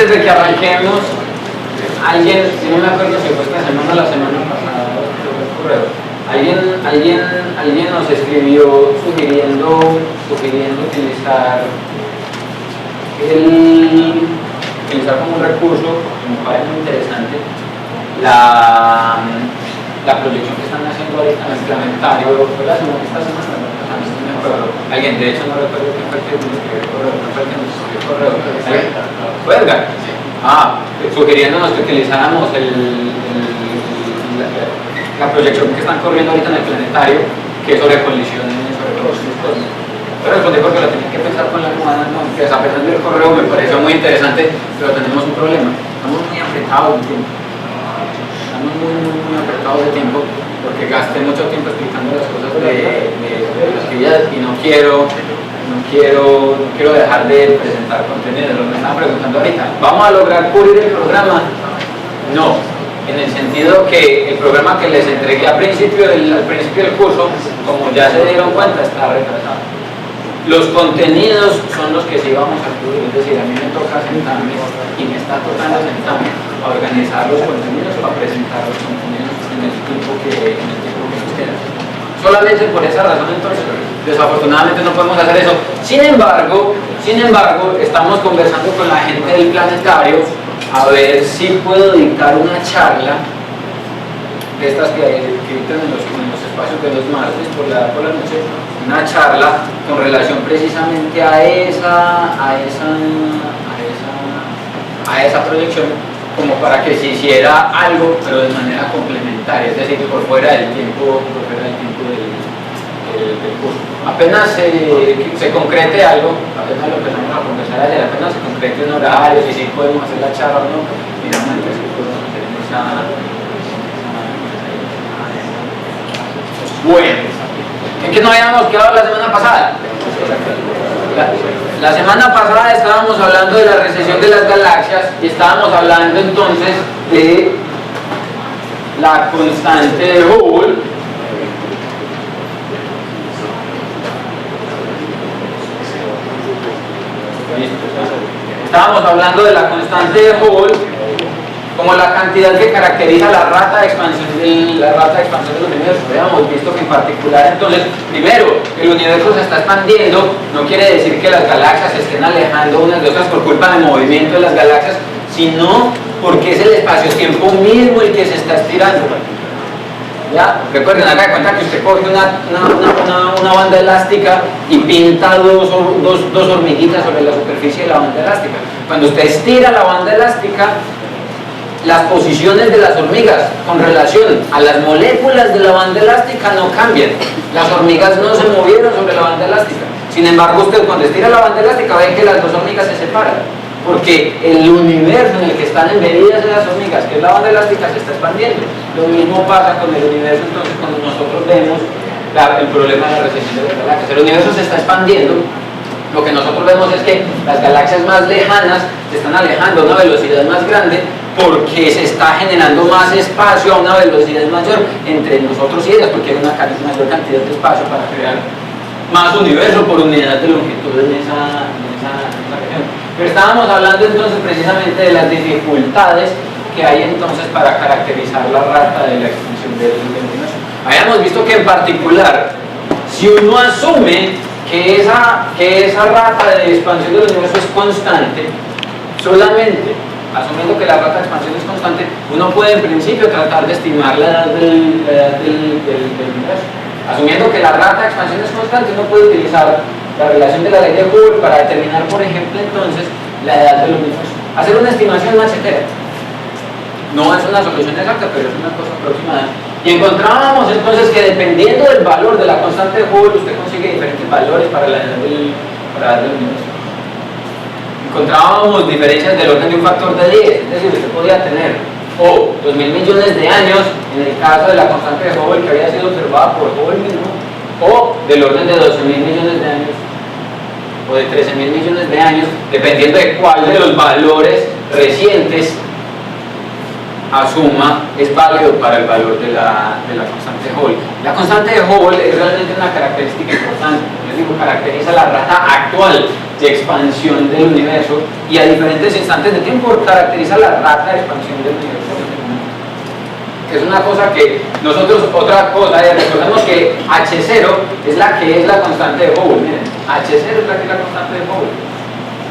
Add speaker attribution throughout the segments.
Speaker 1: antes de que arranquemos, alguien, si no me acuerdo si fue esta semana o la semana pasada, alguien nos escribió sugiriendo utilizar como un recurso, que me parece muy interesante, la proyección que están haciendo ahorita en el planetario. Fue esta semana, no me acuerdo. Alguien, de hecho no recuerdo quién fue el que nos escribió el correo, no fue el que nos escribió el correo. ¿Fue Edgar? Sí. Sugiriéndonos que utilizáramos la proyección que están corriendo ahorita en el planetario, que es sobre colisiones, sobre todos estos cosas. Yo respondí porque lo tenía que pensar con la almohada, ¿no? Que a pesar del correo me pareció muy interesante, pero tenemos un problema. Estamos muy apretados de tiempo. Estamos muy apretados de tiempo porque gasté mucho tiempo explicando las cosas de las actividades y no quiero dejar de presentar contenido. Lo que me estaban preguntando ahorita, ¿vamos a lograr cubrir el programa? No, en el sentido que el programa que les entregué al principio del curso, como ya se dieron cuenta, está retrasado. Los contenidos son los que sí vamos a cubrir, es decir, a mí me toca sentarme y me está tocando sentarme a organizar los contenidos, para presentar los contenidos en el tiempo que nos queda. Solamente por esa razón, entonces, desafortunadamente no podemos hacer eso. Sin embargo, estamos conversando con la gente del planetario a ver si puedo dictar una charla de estas que dictan en los espacios de los martes por la noche, una charla con relación precisamente a esa proyección, como para que se hiciera algo, pero de manera complementaria, es decir, por fuera del tiempo del curso. Apenas se concrete algo, apenas lo empezamos a conversar ayer, apenas se concrete un horario, si sí podemos hacer la charla o no, miramos entonces si podemos hacer Bueno, ¿en qué nos habíamos quedado la semana pasada? La semana pasada estábamos hablando de la recesión de las galaxias y estábamos hablando entonces de la constante de Hubble. Estábamos hablando de la constante de Hubble como la cantidad que caracteriza la rata de expansión del universo. Habíamos visto que en particular, entonces, primero, el universo se está expandiendo, no quiere decir que las galaxias se estén alejando unas de otras por culpa del movimiento de las galaxias, sino porque es el espacio-tiempo mismo el que se está estirando. ¿Ya? Recuerden, haga de cuenta que usted coge una banda elástica y pinta dos hormiguitas sobre la superficie de la banda elástica. Cuando usted estira la banda elástica, las posiciones de las hormigas con relación a las moléculas de la banda elástica no cambian. Las hormigas no se movieron sobre la banda elástica. Sin embargo, usted cuando estira la banda elástica ve que las dos hormigas se separan, porque el universo en el que están embedidas las hormigas, que es la banda elástica, se está expandiendo. Lo mismo pasa con el universo, entonces, cuando nosotros vemos el problema de la recesión de las galaxias. El universo se está expandiendo. Lo que nosotros vemos es que las galaxias más lejanas se están alejando a una velocidad más grande porque se está generando más espacio a una velocidad mayor entre nosotros y ellas, porque hay una mayor cantidad de espacio para crear más universo por unidad de longitud en esa región. Pero estábamos hablando entonces precisamente de las dificultades que hay entonces para caracterizar la rata de la expansión del universo. Habíamos visto que en particular, si uno asume que esa rata de expansión del universo es constante, solamente asumiendo que la rata de expansión es constante, uno puede en principio tratar de estimar la edad del universo. Asumiendo que la rata de expansión es constante, uno puede utilizar la relación de la ley de Hubble para determinar, por ejemplo, entonces, la edad del universo. Hacer una estimación machetera. No es una solución exacta, pero es una cosa aproximada. Y encontrábamos entonces que dependiendo del valor de la constante de Hubble, usted consigue diferentes valores para la edad del universo. Encontrábamos diferencias del orden de un factor de 10, es decir, usted podía tener o 2.000 millones de años en el caso de la constante de Hubble que había sido observada por Hubble mismo, o del orden de 12.000 millones de años o de 13.000 millones de años, dependiendo de cuál de los valores recientes asuma es válido para el valor de la constante de Hubble. La constante de Hubble es realmente una característica importante. Es digo, caracteriza la rata actual de expansión del universo, y a diferentes instantes de tiempo caracteriza la rata de expansión del universo. Es una cosa que nosotros, otra cosa, recordemos que H0 es la que es la constante de Hubble. Miren, H0 es la que es la constante de Hubble.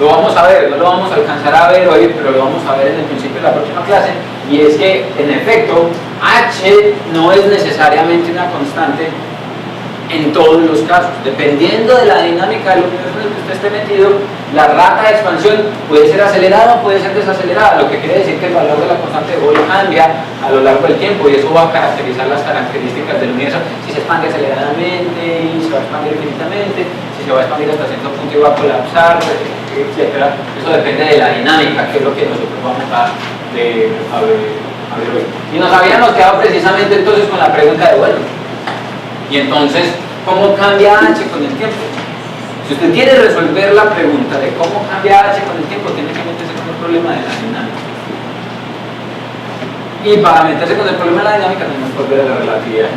Speaker 1: Lo vamos a ver, no lo vamos a alcanzar a ver hoy, pero lo vamos a ver en el principio de la próxima clase, y es que, en efecto, H no es necesariamente una constante en todos los casos. Dependiendo de la dinámica del universo en el que usted esté metido, la rata de expansión puede ser acelerada o puede ser desacelerada, lo que quiere decir que el valor de la constante de Hubble cambia a lo largo del tiempo, y eso va a caracterizar las características del universo, si se expande aceleradamente, y se va a expandir infinitamente, si se va a expandir hasta cierto punto y va a colapsar, etcétera. Eso depende de la dinámica, que es lo que nosotros vamos a ver hoy. Y nos habíamos quedado precisamente entonces con la pregunta de, bueno, y entonces, ¿cómo cambia H con el tiempo? Si usted quiere resolver la pregunta de cómo cambia H con el tiempo, tiene que meterse con el problema de la dinámica. Y para meterse con el problema de la dinámica, tenemos que volver a la relatividad.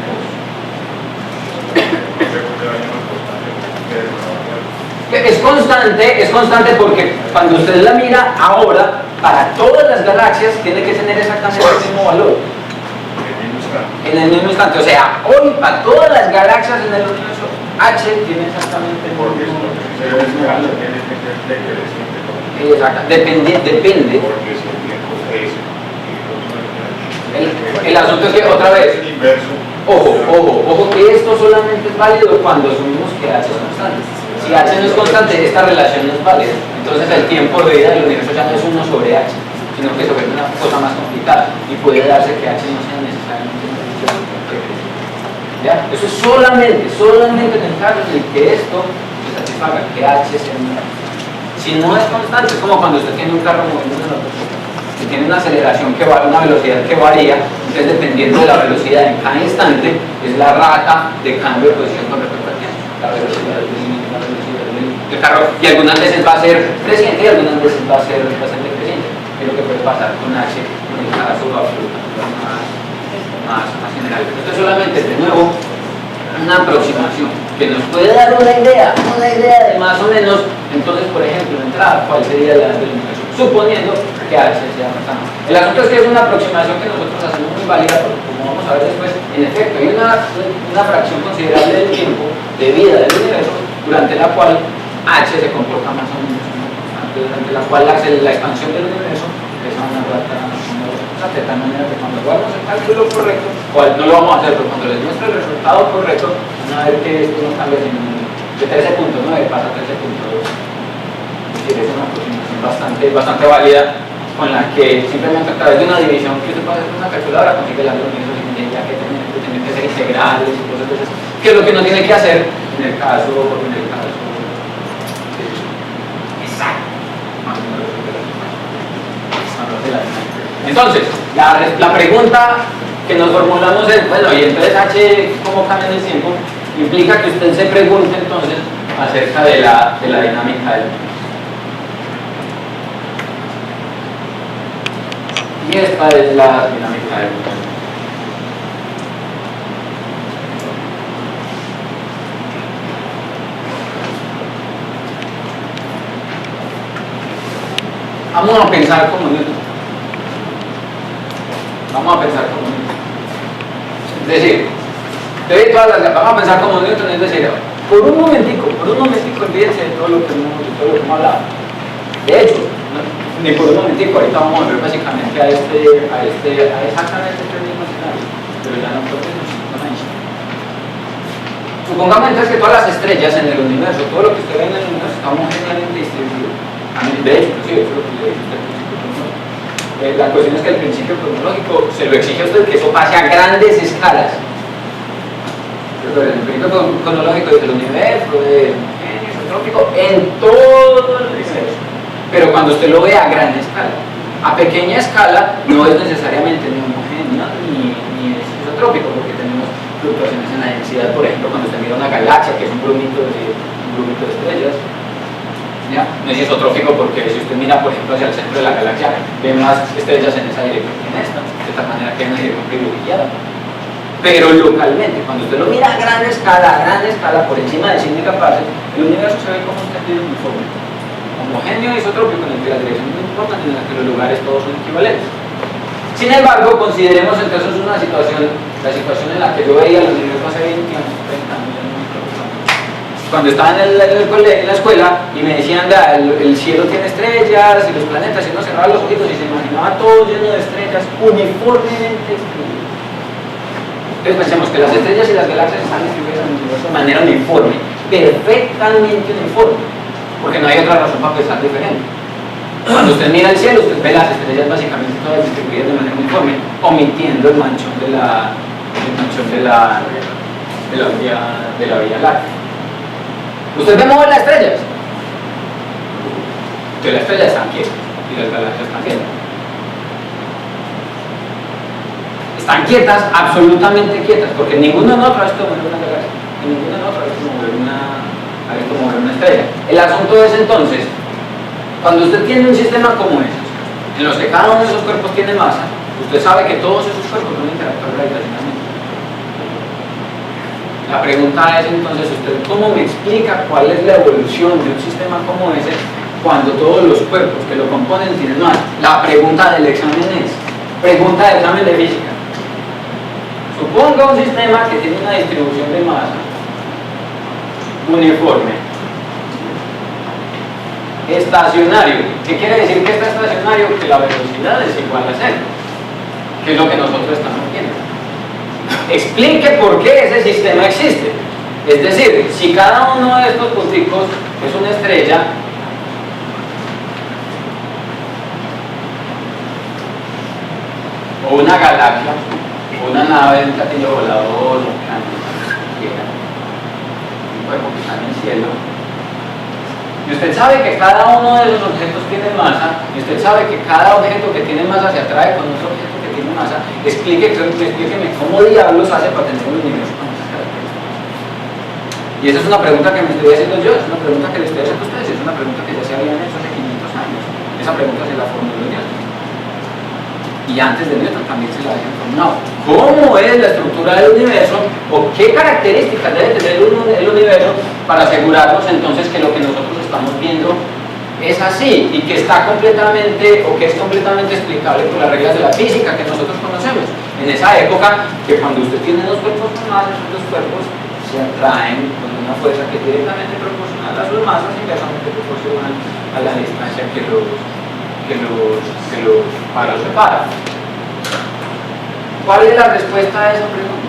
Speaker 1: Es constante porque cuando usted la mira ahora, para todas las galaxias, tiene que tener exactamente el mismo valor. En el mismo instante, o sea, hoy para todas las galaxias en el universo, H tiene exactamente el mismo valor. Exacto, depende. El asunto es que, otra vez, ojo, que esto solamente es válido cuando asumimos que H es constante. Si H no es constante, esta relación no es válida. Entonces el tiempo de vida del universo ya no es 1 sobre H, sino que se vuelve una cosa más complicada, y puede darse que H no sea necesariamente. ¿Ya? Eso es solamente en el caso en el que esto se satisfaga, que H sea un carro. Si no es constante, es como cuando usted tiene un carro moviendo en la autopista, que tiene una aceleración que va a una velocidad que varía, entonces dependiendo de la velocidad en cada instante, es la rata de cambio de posición con respecto al tiempo. La velocidad del carro, y algunas veces va a ser creciente y algunas veces va a ser bastante creciente, que es lo que puede pasar con H en el caso absolutamente más general. Esto es solamente, de nuevo, una aproximación que nos puede dar una idea de más o menos. Entonces, por ejemplo, en entrada, ¿cuál sería la edad del universo? Suponiendo que H sea constante. El asunto es que es una aproximación que nosotros hacemos muy válida, porque, como vamos a ver después, en efecto, hay una fracción considerable del tiempo de vida del universo durante la cual H se comporta más o menos como constante, durante la cual la expansión del universo es una rata de tal manera que cuando hagamos el cálculo correcto, no lo vamos a hacer, pero cuando les muestre el resultado correcto, van a ver que esto no cambia de 13.9 pasa a 13.2. Es decir, es una aproximación bastante válida, con la que simplemente a través de una división que usted puede hacer con una calculadora consigue la universo sin tener que ser integrales y cosas de esas, que es lo que uno tiene que hacer en el caso exacto. Entonces, la pregunta que nos formulamos es, bueno, y entonces H, ¿cómo cambia en el tiempo? Implica que usted se pregunte entonces acerca de la dinámica del tiempo. Y esta es la dinámica del tiempo. Vamos a pensar como Newton. Es decir, vamos a pensar como Newton, es decir, por un momentico, olvídense de todo lo que hemos hablado. De hecho, ni por un momentico, ahorita vamos a ver básicamente a exactamente este mismo escenario, pero ya no creo que nos Einstein. Supongamos entonces que todas las estrellas en el universo, todo lo que usted ve en el universo está homogéneamente distribuido. De hecho, inclusive, eso es lo que le dije al principio cronológico. La cuestión es que el principio cronológico se lo exige a usted que eso pase a grandes escalas. El principio cronológico del universo, isotrópico, en todo el universo. Pero cuando usted lo ve a gran escala, a pequeña escala no es necesariamente ni homogéneo ni es isotrópico, porque tenemos fluctuaciones en la densidad. Por ejemplo, cuando usted mira una galaxia, que es un brumito de estrellas, ¿ya? No es isotrópico porque si usted mira, por ejemplo, hacia el centro de la galaxia, ve más estrellas en esa dirección que en esta, de tal manera que hay una dirección privilegiada. Pero localmente, cuando usted lo mira a gran escala, por encima de 100 megaparsecs, el universo se ve como un tejido uniforme, homogéneo y isotrópico, en el que las direcciones no importan, en el que los lugares todos son equivalentes. Sin embargo, consideremos entonces la situación en la que yo veía el universo hace 20 años, 30 años, cuando estaba en la escuela y me decían, el cielo tiene estrellas y los planetas, y uno cerraba los ojitos y se imaginaba todo lleno de estrellas uniformemente distribuidas. Entonces pensemos que las estrellas y las galaxias están distribuidas en el universo de manera uniforme, perfectamente uniforme, porque no hay otra razón para pensar diferente. Cuando usted mira el cielo, usted ve las estrellas básicamente todas distribuidas de manera uniforme, omitiendo el manchón de la Vía Láctea. Usted ve mover las estrellas, que las estrellas están quietas y las galaxias están quietas. Están quietas, absolutamente quietas, porque ninguno en otro ha visto mover una galaxia, y ninguno en otro ha visto mover una estrella. El asunto es entonces, cuando usted tiene un sistema como ese, en los que cada uno de esos cuerpos tiene masa, usted sabe que todos esos cuerpos van a interactuar gravitacionalmente. La pregunta es entonces, ¿usted cómo me explica cuál es la evolución de un sistema como ese cuando todos los cuerpos que lo componen tienen masa? La pregunta del examen es, pregunta del examen de física. Suponga un sistema que tiene una distribución de masa uniforme, estacionario. ¿Qué quiere decir que está estacionario? Que la velocidad es igual a cero, que es lo que nosotros estamos viendo. Explique por qué ese sistema existe. Es decir, si cada uno de estos punticos es una estrella, o una galaxia, o una nave de un platillo volador, un cuerpo que está en el cielo, y usted sabe que cada uno de esos objetos tiene masa, y usted sabe que cada objeto que tiene masa se atrae con otro objeto que tiene masa, explíqueme cómo diablos hace para tener un universo con esas características. Y esa es una pregunta que me estoy haciendo yo, es una pregunta que le estoy haciendo a ustedes, es una pregunta que ya se habían hecho hace 500 años. Esa pregunta se la formuló Newton. Y antes de Newton también se la habían formulado. ¿Cómo es la estructura del universo o qué características debe tener el universo para asegurarnos entonces que lo que nosotros estamos viendo es así y que está completamente o que es completamente explicable por las reglas de la física que nosotros conocemos? En esa época, que cuando usted tiene dos cuerpos con masa, esos dos cuerpos se atraen con una fuerza que es directamente proporcional a sus masas y inversamente proporcional a la distancia que los separa. ¿Cuál es la respuesta a esa pregunta?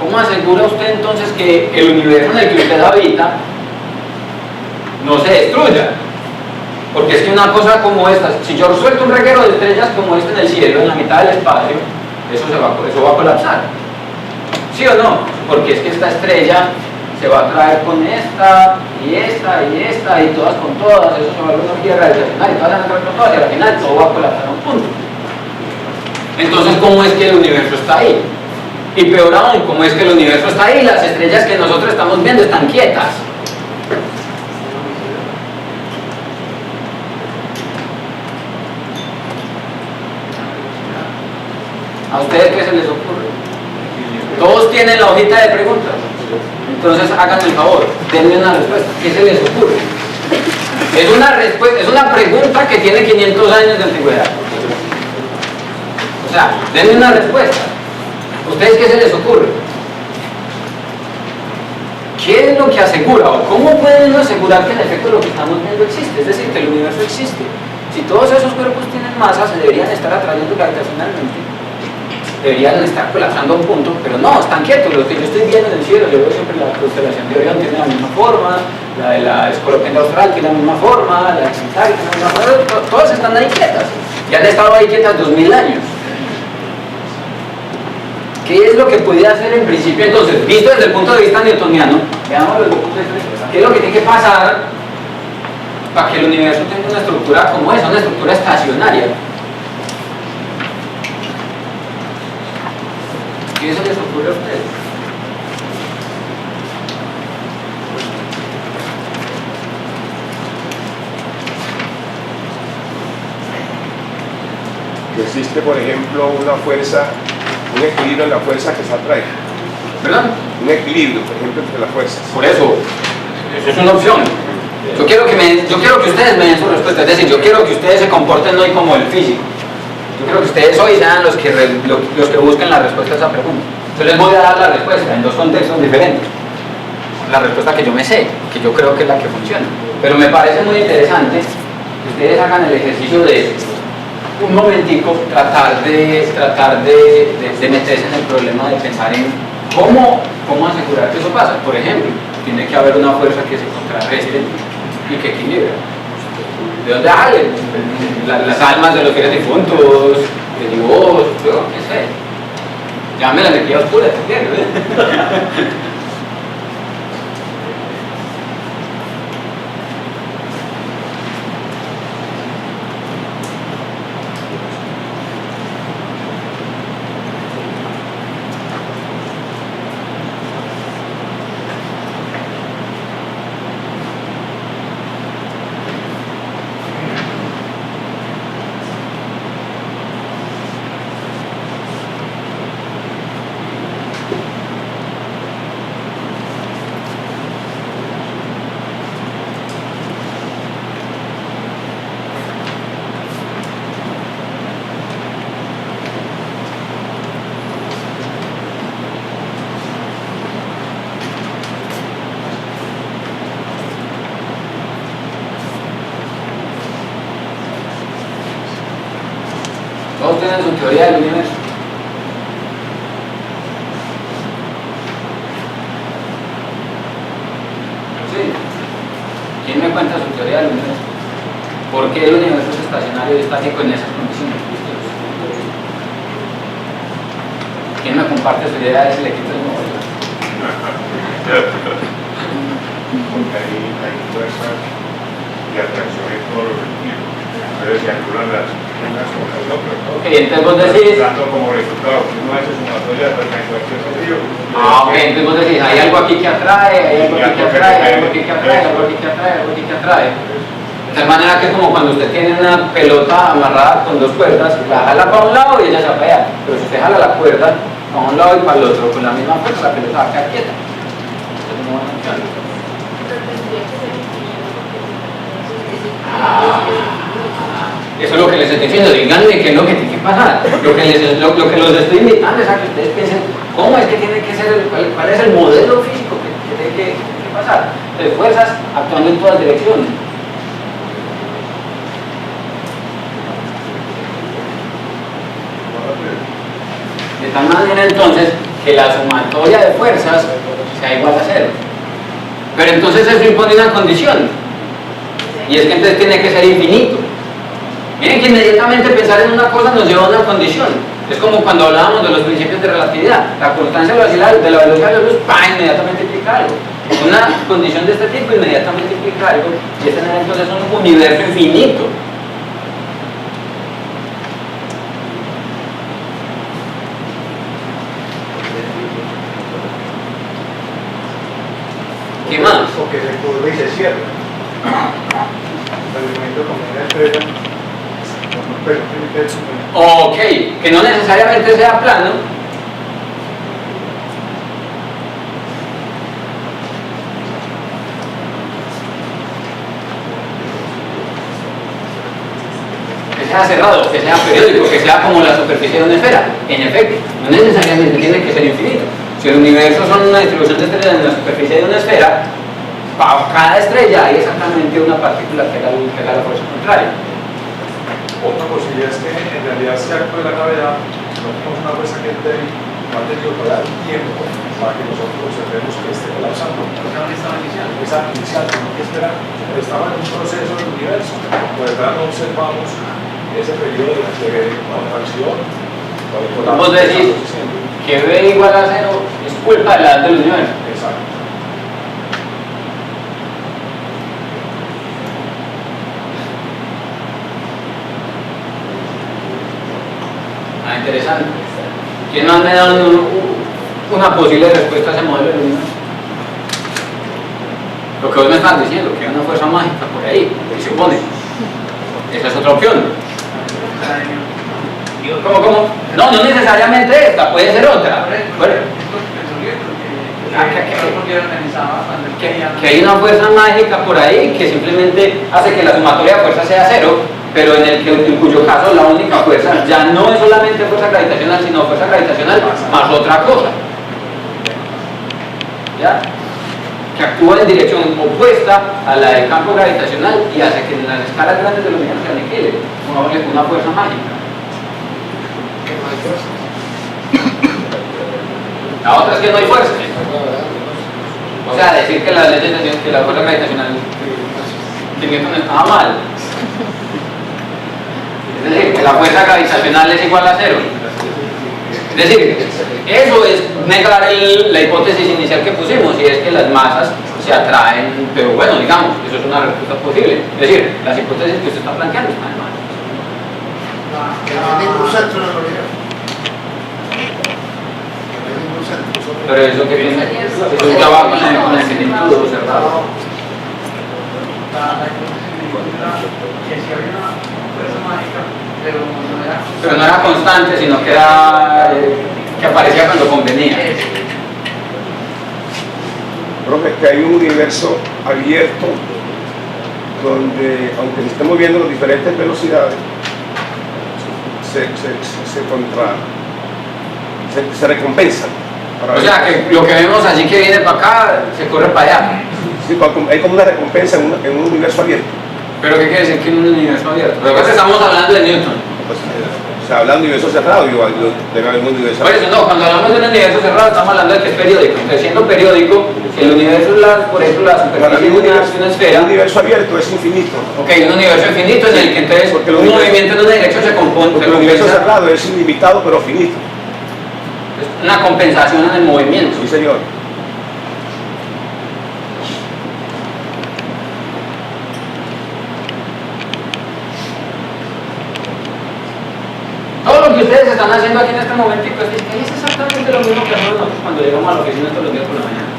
Speaker 1: ¿Cómo asegura usted entonces que el universo en el que usted habita no se destruya? Porque es que una cosa como esta, si yo suelto un reguero de estrellas como este en el cielo, en la mitad del espacio, eso va a colapsar. ¿Sí o no? Porque es que esta estrella se va a atraer con esta, y todas con todas, eso se va a volver una energía gravitacional, y todas van a atraer con todas, y al final todo va a colapsar a un punto. Entonces, ¿cómo es que el universo está ahí? Y peor aún, ¿cómo es que el universo está ahí y las estrellas que nosotros estamos viendo están quietas? ¿A ustedes qué se les ocurre? Todos tienen la hojita de preguntas. Entonces háganme el favor, denme una respuesta. ¿Qué se les ocurre? Es una pregunta que tiene 500 años de antigüedad. O sea, denme una respuesta. ¿Ustedes qué se les ocurre? ¿Qué es lo que asegura o cómo pueden asegurar que en efecto lo que estamos viendo existe? Es decir, que el universo existe. Si todos esos cuerpos tienen masa, se deberían estar atrayendo gravitacionalmente. Deberían estar colapsando a un punto, pero no, están quietos. Lo que yo estoy viendo en el cielo, yo veo siempre la constelación de Orión tiene la misma forma, la de la Escorpión Austral tiene la misma forma, la de Centauri tiene la misma forma, todas están ahí quietas. Y han estado ahí quietas 2000 años. ¿Qué es lo que puede hacer en principio entonces? Visto desde el punto de vista newtoniano, veámoslo desde el punto de vista, ¿qué es lo que tiene que pasar para que el universo tenga una estructura como esa, una estructura estacionaria? ¿Qué se les ocurre a ustedes?
Speaker 2: Que existe, por ejemplo, una fuerza, un equilibrio en la fuerza que se atrae.
Speaker 1: ¿Perdón?
Speaker 2: Un equilibrio, por ejemplo, entre las fuerzas.
Speaker 1: Por eso es una opción. Yo quiero que ustedes me den su respuesta, es decir, yo quiero que ustedes se comporten hoy como el físico. Yo quiero que ustedes hoy sean los que busquen la respuesta a esa pregunta. Yo les voy a dar la respuesta en dos contextos diferentes. La respuesta que yo me sé, que yo creo que es la que funciona. Pero me parece muy interesante que ustedes hagan el ejercicio de un momentico tratar de meterse en el problema de pensar en cómo asegurar que eso pasa. Por ejemplo, tiene que haber una fuerza que se contrarreste y que equilibre. ¿De dónde salen? Las almas de los fieles difuntos, de Dios, yo qué sé. Llámame la energía oscura, ¿entiendes? Todos tienen su teoría del universo. Sí. ¿Quién me cuenta su teoría del universo? ¿Por qué el universo es estacionario y estático en esas condiciones? ¿Quién me comparte su idea de ese le quita el móvil?
Speaker 3: Porque hay fuerzas de atracción en todos los sentidos. Entonces se anulan las unas con las otras.
Speaker 1: Ok, entonces vos decís...
Speaker 3: Dando como resultado que uno hace sumatoria de en cualquier sentido.
Speaker 1: Ok, entonces vos decís, hay algo aquí que atrae, hay algo aquí que atrae, hay algo aquí que atrae, algo aquí que atrae, algo aquí que atrae. De tal manera que es como cuando usted tiene una pelota amarrada con dos cuerdas, la jala para un lado y ella se apea. Pero si usted jala la cuerda para un lado y para el otro con la misma fuerza, la pelota va a quedar quieta. Esta es una buena opción. Eso es lo que les estoy diciendo, díganme qué es lo que tiene que pasar. Lo que los estoy invitando es a que ustedes piensen cómo es que tiene que ser, cuál es el modelo físico que tiene que pasar. Entonces, fuerzas actuando en todas direcciones. De tal manera entonces que la sumatoria de fuerzas sea igual a cero. Pero entonces eso impone una condición. Y es que entonces tiene que ser infinito. Miren que inmediatamente pensar en una cosa nos lleva a una condición. Es como cuando hablábamos de los principios de relatividad. La constancia de la velocidad de la luz, inmediatamente implica algo. Una condición de este tipo inmediatamente implica algo. Y es tener entonces un universo infinito. ¿Qué más?
Speaker 3: Porque se curva y se cierra. El elemento como una estrella.
Speaker 1: Ok, que no necesariamente sea plano. Que sea cerrado, que sea periódico, que sea como la superficie de una esfera. En efecto, no necesariamente tiene que ser infinito. Si el universo son una distribución de estrellas en la superficie de una esfera, para cada estrella hay exactamente una partícula que haga la fuerza contraria.
Speaker 4: Otra posibilidad es que en realidad si acto de la gravedad no tenemos una fuerza que es débil, no ha tenido que dar tiempo para que nosotros observemos que esté colapsando. Exacto, inicial, no hay que esperar. Pero estaba en un proceso del universo, por detrás no observamos ese periodo de contracción.
Speaker 1: Vamos a decir que V igual a cero es culpa de la edad del universo.
Speaker 4: Exacto.
Speaker 1: Interesante. ¿Quién más me da una posible respuesta a ese modelo del universo? Lo que vos me estás diciendo, que hay una fuerza mágica por ahí, que se opone. Esa es otra opción. ¿Cómo? No necesariamente esta, puede ser otra. Bueno. Que hay una fuerza mágica por ahí que simplemente hace que la sumatoria de fuerza sea cero, pero en cuyo caso la única fuerza ya no es solamente fuerza gravitacional, sino fuerza gravitacional más otra cosa, ¿ya? Que actúa en dirección opuesta a la del campo gravitacional y hace que en las escalas grandes del universo se aniquile, una fuerza mágica. La otra es que no hay fuerza. O sea, decir que las leyes de que la fuerza gravitacional de Newton estaba mal. Es decir, que la fuerza gravitacional es igual a cero. Es decir, eso es negar la hipótesis inicial que pusimos, y es que las masas se atraen, pero bueno, digamos, eso es una respuesta posible. Es decir, las hipótesis que usted está planteando están mal. Pero eso que viene, eso ya va con la infinitud observado. Pero no era constante, sino que era que aparecía cuando convenía.
Speaker 2: Profe, que hay un universo abierto donde, aunque estemos viendo las diferentes velocidades, se recompensan.
Speaker 1: O sea, que lo que vemos allí que viene para acá, se corre para allá.
Speaker 2: Sí, hay como una recompensa en un universo abierto.
Speaker 1: ¿Pero qué quiere decir que en un universo abierto? Lo que pasa es que estamos hablando de Newton.
Speaker 2: Pues, o sea, hablando de universo cerrado, debe haber un universo
Speaker 1: Por eso no, cuando hablamos de un universo cerrado estamos hablando de que es periódico. Entonces, siendo periódico, el universo es por ejemplo, la superficie de una esfera.
Speaker 2: Un universo abierto es infinito.
Speaker 1: Ok, un universo infinito en el que entonces un movimiento en una dirección se compone.
Speaker 2: Porque el universo cerrado es ilimitado pero finito.
Speaker 1: Es una compensación en el movimiento.
Speaker 2: Sí, señor.
Speaker 1: Todo lo que ustedes están haciendo aquí en este momentico es exactamente lo mismo que hacemos nosotros cuando llegamos a la oficina todos los días por la mañana.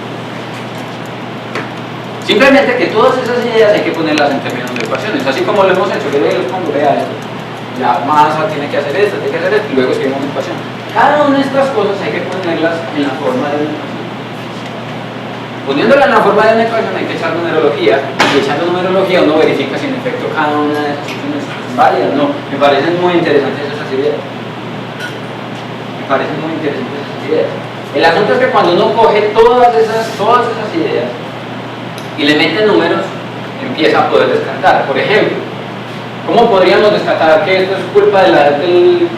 Speaker 1: Simplemente que todas esas ideas hay que ponerlas en términos de ecuaciones, así como lo hemos hecho. Yo les pongo, vea esto, la masa tiene que hacer esto, tiene que hacer esto, y luego escribimos una ecuación. Cada una de estas cosas hay que ponerlas en la forma de una ecuación. Poniéndola en la forma de una ecuación hay que echar numerología, y echando numerología uno verifica si en efecto cada una de esas funciones es válida o no. Me parecen muy interesantes esas ideas. Me parecen muy interesantes esas ideas. El asunto es que cuando uno coge todas esas ideas y le mete números, empieza a poder descartar. Por ejemplo, ¿cómo podríamos descartar que esto es culpa de la del universo?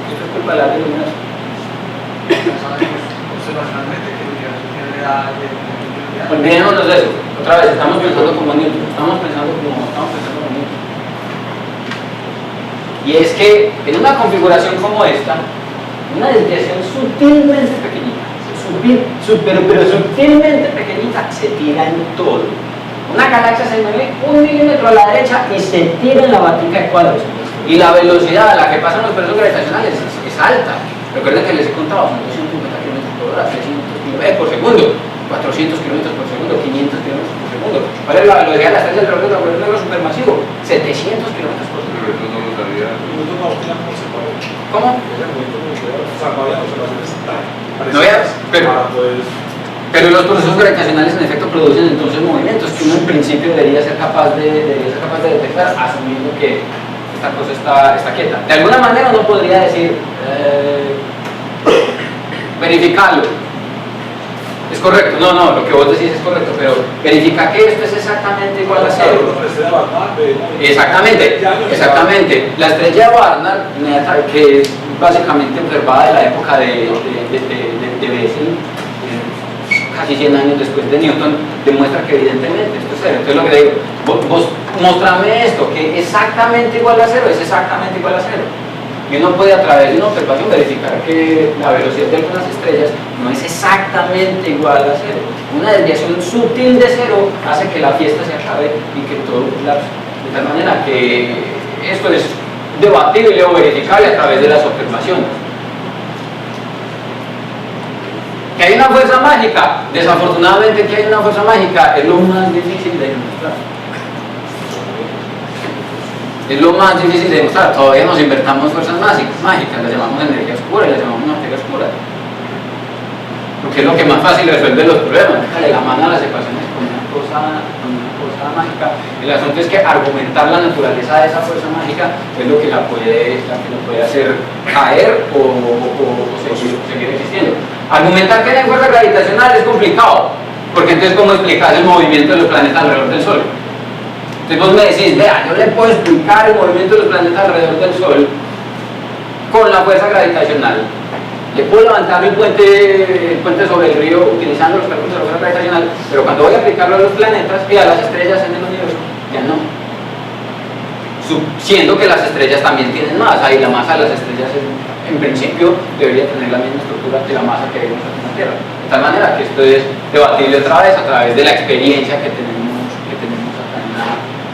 Speaker 1: Olvidémonos de eso. Otra vez, estamos pensando como Newton. Estamos pensando como Newton. Y es que en una configuración como esta, una desviación sutilmente pequeñita, pero sutilmente pequeñita, se tira en todo. Una galaxia se mueve 1 milímetro a la derecha y se tira en la batica de cuadros. Y la velocidad a la que pasan los procesos gravitacionales es alta. Recuerden que les he contado, son 250 km por hora, 300 km por segundo, 400 km por segundo, 500 km por segundo. ¿Cuál es la velocidad de la estrella del agujero negro supermasivo? 700 km por segundo. ¿Cómo? No había, pero los procesos gravitacionales en efecto producen entonces movimientos que uno en principio debería ser capaz de detectar, asumiendo que esta cosa está quieta. De alguna manera uno podría decir, verificarlo. Es correcto, no, lo que vos decís es correcto, pero verifica que esto es exactamente igual a cero. Exactamente. La estrella de Barnard, que es básicamente observada de la época de Bessel, casi 100 años después de Newton, demuestra que evidentemente esto es cero. Entonces lo que le digo, vos mostrame esto, que exactamente igual a cero, es exactamente igual a cero. Y uno puede a través de una observación verificar que la velocidad de algunas estrellas no es exactamente igual a cero. Una desviación sutil de cero hace que la fiesta se acabe y que todo colapse. De tal manera que esto es debatible o verificable a través de las observaciones. ¿Que hay una fuerza mágica? Desafortunadamente que hay una fuerza mágica es lo más difícil de demostrar. Es lo más difícil de demostrar. Todavía nos inventamos fuerzas mágicas, las llamamos energía oscura y las llamamos materia oscura. Lo que es lo que más fácil resuelve los problemas. Déjale la mano a las ecuaciones con una cosa mágica. El asunto es que argumentar la naturaleza de esa fuerza mágica es lo que la puede hacer caer o seguir existiendo. Argumentar que no hay fuerza gravitacional es complicado, porque entonces ¿cómo explicas el movimiento de los planetas alrededor del Sol? Entonces vos me decís, vea, yo le puedo explicar el movimiento de los planetas alrededor del Sol con la fuerza gravitacional. Le puedo levantar el puente sobre el río utilizando los cálculos de la fuerza gravitacional, pero cuando voy a aplicarlo a los planetas y a las estrellas en el universo, ya no. Siendo que las estrellas también tienen masa, y la masa de las estrellas en principio debería tener la misma estructura que la masa que vemos aquí en la Tierra. De tal manera que esto es debatible otra vez a través de la experiencia que tenemos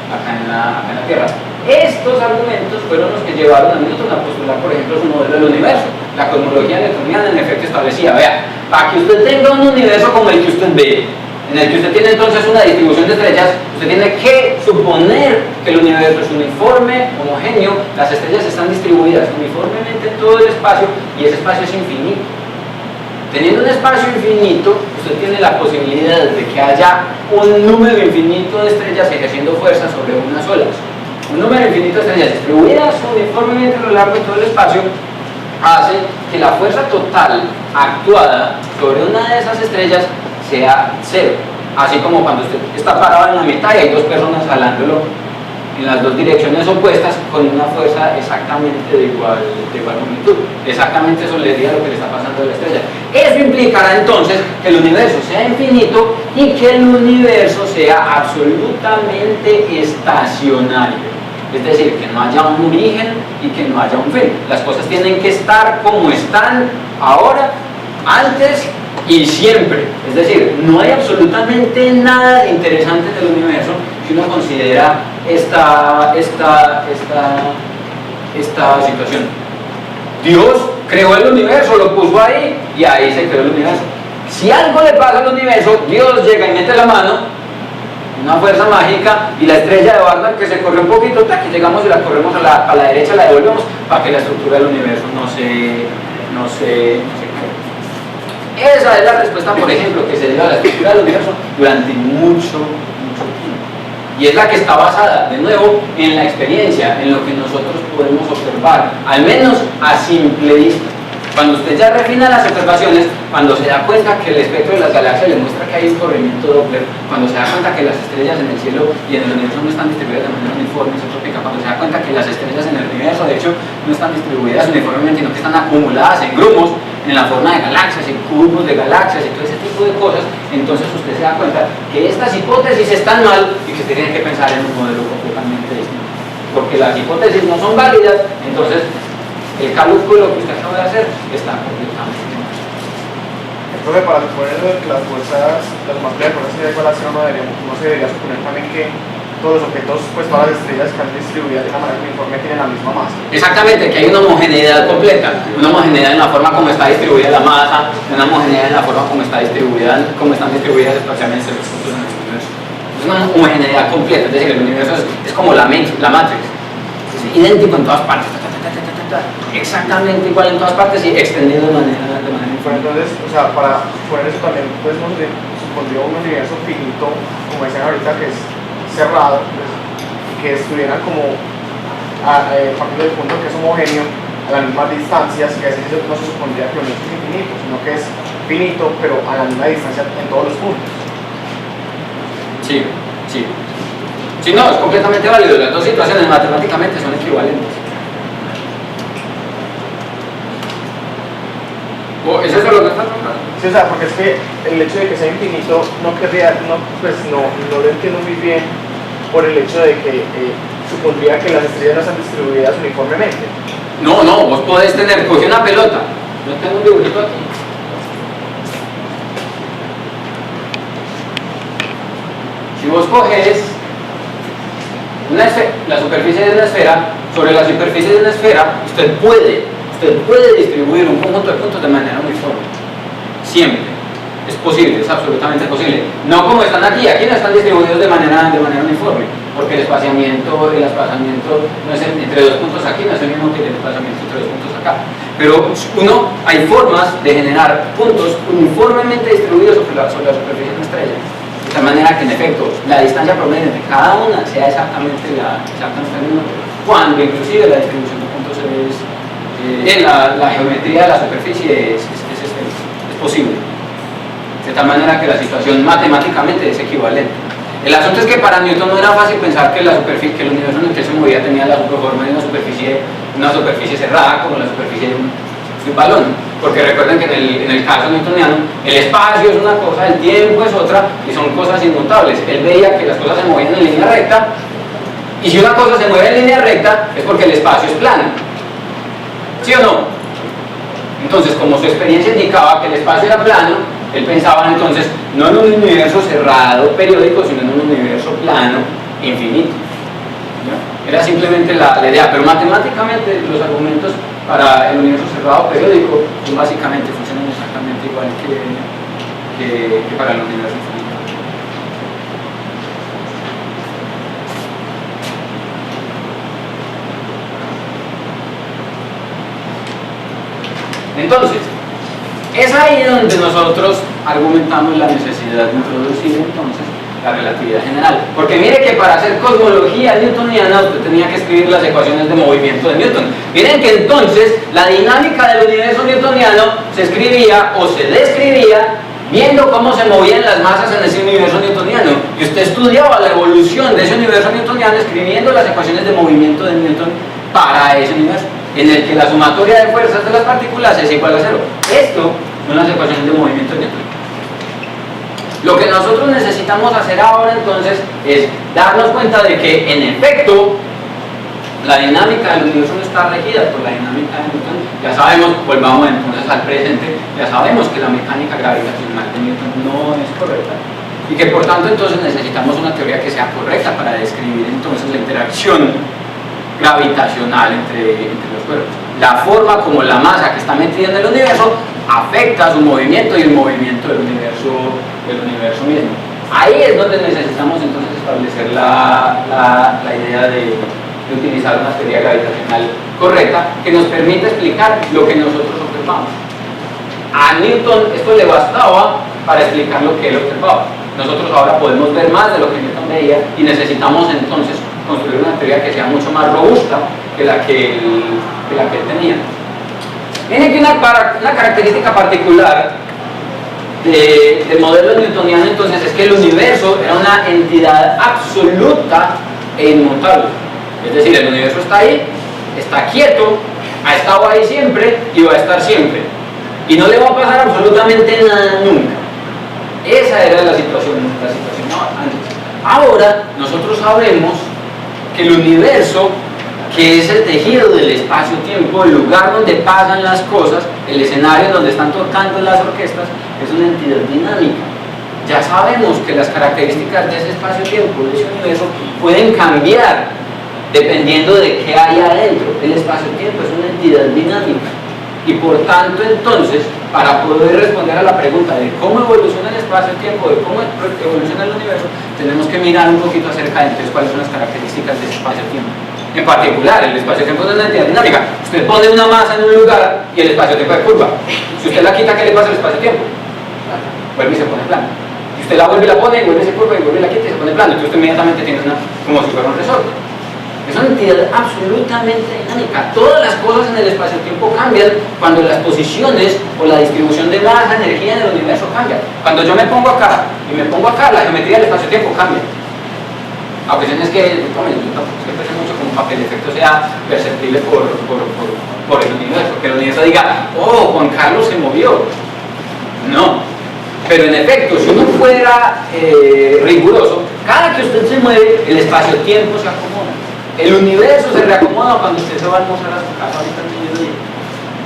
Speaker 1: acá en la Tierra. Estos argumentos fueron los que llevaron a Newton a postular, por ejemplo, su modelo del universo. La cosmología newtoniana en efecto establecía, vea, para que usted tenga un universo como el que usted ve, en el que usted tiene entonces una distribución de estrellas, usted tiene que suponer que el universo es uniforme, homogéneo, las estrellas están distribuidas uniformemente en todo el espacio y ese espacio es infinito. Teniendo un espacio infinito, usted tiene la posibilidad de que haya un número infinito de estrellas ejerciendo fuerza sobre unas olas. Un número infinito de estrellas distribuidas uniformemente a lo largo de todo el espacio hace que la fuerza total actuada sobre una de esas estrellas sea cero. Así como cuando usted está parado en la mitad y hay dos personas jalándolo en las dos direcciones opuestas con una fuerza exactamente de igual magnitud. Exactamente eso le diría lo que le está pasando a la estrella. Eso implicará entonces que el universo sea infinito y que el universo sea absolutamente estacionario. Es decir, que no haya un origen y que no haya un fin. Las cosas tienen que estar como están ahora, antes y siempre. Es decir, no hay absolutamente nada de interesante en el universo si uno considera esta situación. Dios creó el universo, lo puso ahí y ahí se creó el universo. Si algo le pasa al universo, Dios llega y mete la mano, una fuerza mágica, y la estrella de Barnard que se corre un poquito, y llegamos y la corremos a la derecha, la devolvemos para que la estructura del universo no se Esa es la respuesta, por ejemplo, que se dio a la estructura del universo durante mucho tiempo. Y es la que está basada, de nuevo, en la experiencia, en lo que nosotros podemos observar, al menos a simple vista. Cuando usted ya refina las observaciones, cuando se da cuenta que el espectro de las galaxias le muestra que hay un corrimiento Doppler, cuando se da cuenta que las estrellas en el cielo y en el universo no están distribuidas de manera uniforme, isotrópica, cuando se da cuenta que las estrellas en el universo, de hecho, no están distribuidas uniformemente, sino que están acumuladas en grumos, en la forma de galaxias, en cubos de galaxias y todo ese tipo de cosas, entonces usted se da cuenta que estas hipótesis están mal y que usted tiene que pensar en un modelo completamente distinto. Porque las hipótesis no son válidas, entonces el cálculo que usted acaba de hacer está completamente mal.
Speaker 5: Entonces, para suponer que las fuerzas, las materias de fuerzas de igualación no se debería suponer también que todos los objetos, pues todas las estrellas que están distribuidas de una manera uniforme tienen la misma masa.
Speaker 1: Exactamente, que hay una homogeneidad completa, una homogeneidad en la forma como está distribuida la masa, una homogeneidad en la forma como están distribuidas espacialmente los puntos en el universo. Es una homogeneidad completa, es decir, el universo es como la Matrix, es idéntico en todas partes, exactamente igual en todas partes y extendido de manera
Speaker 5: uniforme. Entonces, o sea, para suponer eso también, pues nos supondría un universo finito, como decían ahorita, que es cerrado, pues, que estuvieran como partiendo del punto que es homogéneo a las mismas distancias, que a veces no se supondría que el universo es infinito, sino que es finito, pero a la misma distancia en todos los puntos.
Speaker 1: Sí, no, es completamente válido. Las dos situaciones matemáticamente son equivalentes. ¿Es eso lo que está tratando?
Speaker 5: Sí, o sea, porque es que el hecho de que sea infinito no lo entiendo muy bien por el hecho de que supondría que las estrellas no están distribuidas uniformemente.
Speaker 1: No, vos podés tener, coge una pelota, yo tengo un dibujito aquí. Si vos coges la superficie de una esfera, sobre la superficie de una esfera, usted puede distribuir un conjunto de puntos de manera uniforme, siempre. Es posible, es absolutamente posible. No como están aquí no están distribuidos de manera uniforme, porque el desplazamiento no es entre dos puntos aquí, no es el mismo que el desplazamiento entre dos puntos acá. Pero hay formas de generar puntos uniformemente distribuidos sobre la superficie de una estrella, de tal manera que en efecto la distancia promedio entre cada una sea exactamente la misma, cuando inclusive la distribución de puntos la geometría de la superficie es posible, de tal manera que la situación matemáticamente es equivalente. El asunto es que para Newton no era fácil pensar que el universo en el que él se movía tenía la forma de una superficie cerrada como la superficie de un balón, porque recuerden que en el caso newtoniano el espacio es una cosa, el tiempo es otra, y son cosas inmutables. Él veía que las cosas se movían en línea recta, y si una cosa se mueve en línea recta es porque el espacio es plano, ¿sí o no? Entonces, como su experiencia indicaba que el espacio era plano, él pensaba entonces no en un universo cerrado periódico, sino en un universo plano infinito. ¿Ya? Era simplemente la idea, pero matemáticamente los argumentos para el universo cerrado periódico básicamente funcionan exactamente igual que para el universo infinito. Entonces, es ahí donde nosotros argumentamos la necesidad de introducir entonces la relatividad general. Porque mire que para hacer cosmología newtoniana usted tenía que escribir las ecuaciones de movimiento de Newton. Miren que entonces la dinámica del universo newtoniano se escribía o se describía viendo cómo se movían las masas en ese universo newtoniano. Y usted estudiaba la evolución de ese universo newtoniano escribiendo las ecuaciones de movimiento de Newton para ese universo, en el que la sumatoria de fuerzas de las partículas es igual a cero. Esto son las ecuaciones de movimiento de Newton. Lo que nosotros necesitamos hacer ahora entonces es darnos cuenta de que en efecto la dinámica del universo no está regida por la dinámica de Newton. Ya sabemos, volvamos entonces al presente, ya sabemos que la mecánica gravitacional de Newton no es correcta y que por tanto entonces necesitamos una teoría que sea correcta para describir entonces la interacción gravitacional entre los cuerpos. La forma como la masa que está metida en el universo afecta su movimiento y el movimiento del universo mismo. Ahí es donde necesitamos entonces establecer la idea de utilizar una teoría gravitacional correcta que nos permita explicar lo que nosotros observamos. A Newton esto le bastaba para explicar lo que él observaba. Nosotros ahora podemos ver más de lo que Newton veía y necesitamos entonces construir una teoría que sea mucho más robusta que la que él tenía. Miren que una característica particular del modelo newtoniano entonces es que el universo era una entidad absoluta e inmutable. Es decir, el universo está ahí, está quieto, ha estado ahí siempre y va a estar siempre. Y no le va a pasar absolutamente nada nunca. Esa era la situación antes. Ahora nosotros sabemos que el universo, que es el tejido del espacio-tiempo, el lugar donde pasan las cosas, el escenario donde están tocando las orquestas, es una entidad dinámica. Ya sabemos que las características de ese espacio-tiempo, de ese universo, pueden cambiar dependiendo de qué hay adentro. El espacio-tiempo es una entidad dinámica. Y por tanto, entonces, para poder responder a la pregunta de cómo evoluciona el espacio-tiempo, de cómo evoluciona el universo, tenemos que mirar un poquito acerca de entonces cuáles son las características de ese espacio-tiempo. En particular, el espacio-tiempo es una entidad dinámica. Usted pone una masa en un lugar y el espacio-tiempo es curva. Si usted la quita, ¿qué le pasa al espacio-tiempo? Vuelve y se pone plano. Si usted la vuelve y la pone, y vuelve y se curva, y vuelve y la quita y se pone plano. Entonces usted inmediatamente tiene como si fuera un resorte. Es una entidad absolutamente dinámica. Todas las cosas en el espacio-tiempo cambian cuando las posiciones o la distribución de masa, energía en el universo cambia. Cuando yo me pongo acá y me pongo acá, la geometría del espacio-tiempo cambia. A veces es que, siempre es mucho como para que el efecto sea perceptible por el universo. Que el universo diga, oh, Juan Carlos se movió. No. Pero en efecto, si uno fuera riguroso, cada que usted se mueve, el espacio-tiempo se acomoda. El universo se reacomoda cuando usted se va a almorzar a su casa ahorita al mediodía.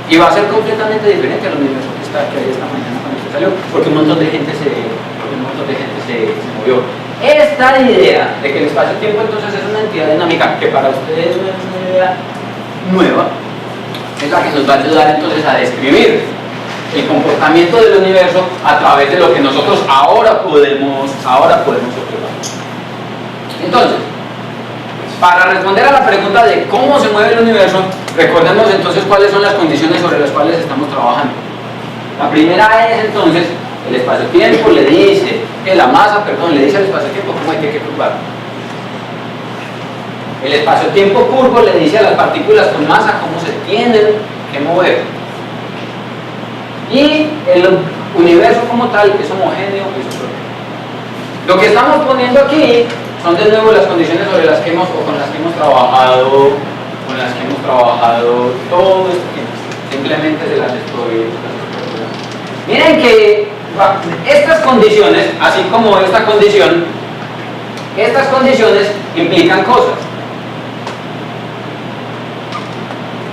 Speaker 1: Y va a ser completamente diferente al universo que hay esta mañana cuando usted salió, porque un montón de gente se movió. Esta idea de que el espacio-tiempo entonces es una entidad dinámica, que para ustedes no es una idea nueva, es la que nos va a ayudar entonces a describir el comportamiento del universo a través de lo que nosotros ahora podemos observar. Entonces, para responder a la pregunta de cómo se mueve el universo, recordemos entonces cuáles son las condiciones sobre las cuales estamos trabajando. La primera es entonces el espacio-tiempo le dice que la masa, le dice al espacio-tiempo cómo hay que curvar. El espacio-tiempo curvo le dice a las partículas con masa cómo se tienen que mover. Y el universo como tal es homogéneo y isotrópico. Lo que estamos poniendo aquí son de nuevo las condiciones sobre las que hemos, o con las que hemos trabajado todo este tiempo. Simplemente se las estoy. Miren que estas condiciones, así como esta condición, estas condiciones implican cosas.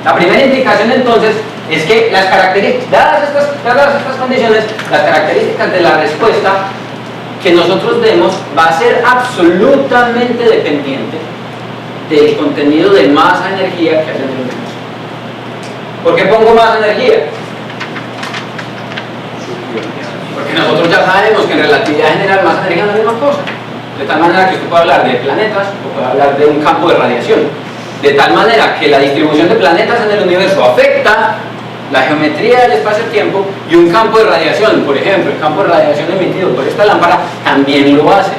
Speaker 1: La primera implicación entonces es que las características, dadas estas condiciones, las características de la respuesta que nosotros demos va a ser absolutamente dependiente del contenido de masa-energía que hay en el universo. ¿Por qué pongo masa energía? Porque nosotros ya sabemos que en relatividad general masa energía es la misma cosa. De tal manera que usted puede hablar de planetas o puede hablar de un campo de radiación. De tal manera que la distribución de planetas en el universo afecta la geometría del espacio-tiempo y un campo de radiación, por ejemplo, el campo de radiación emitido por esta lámpara también lo hace.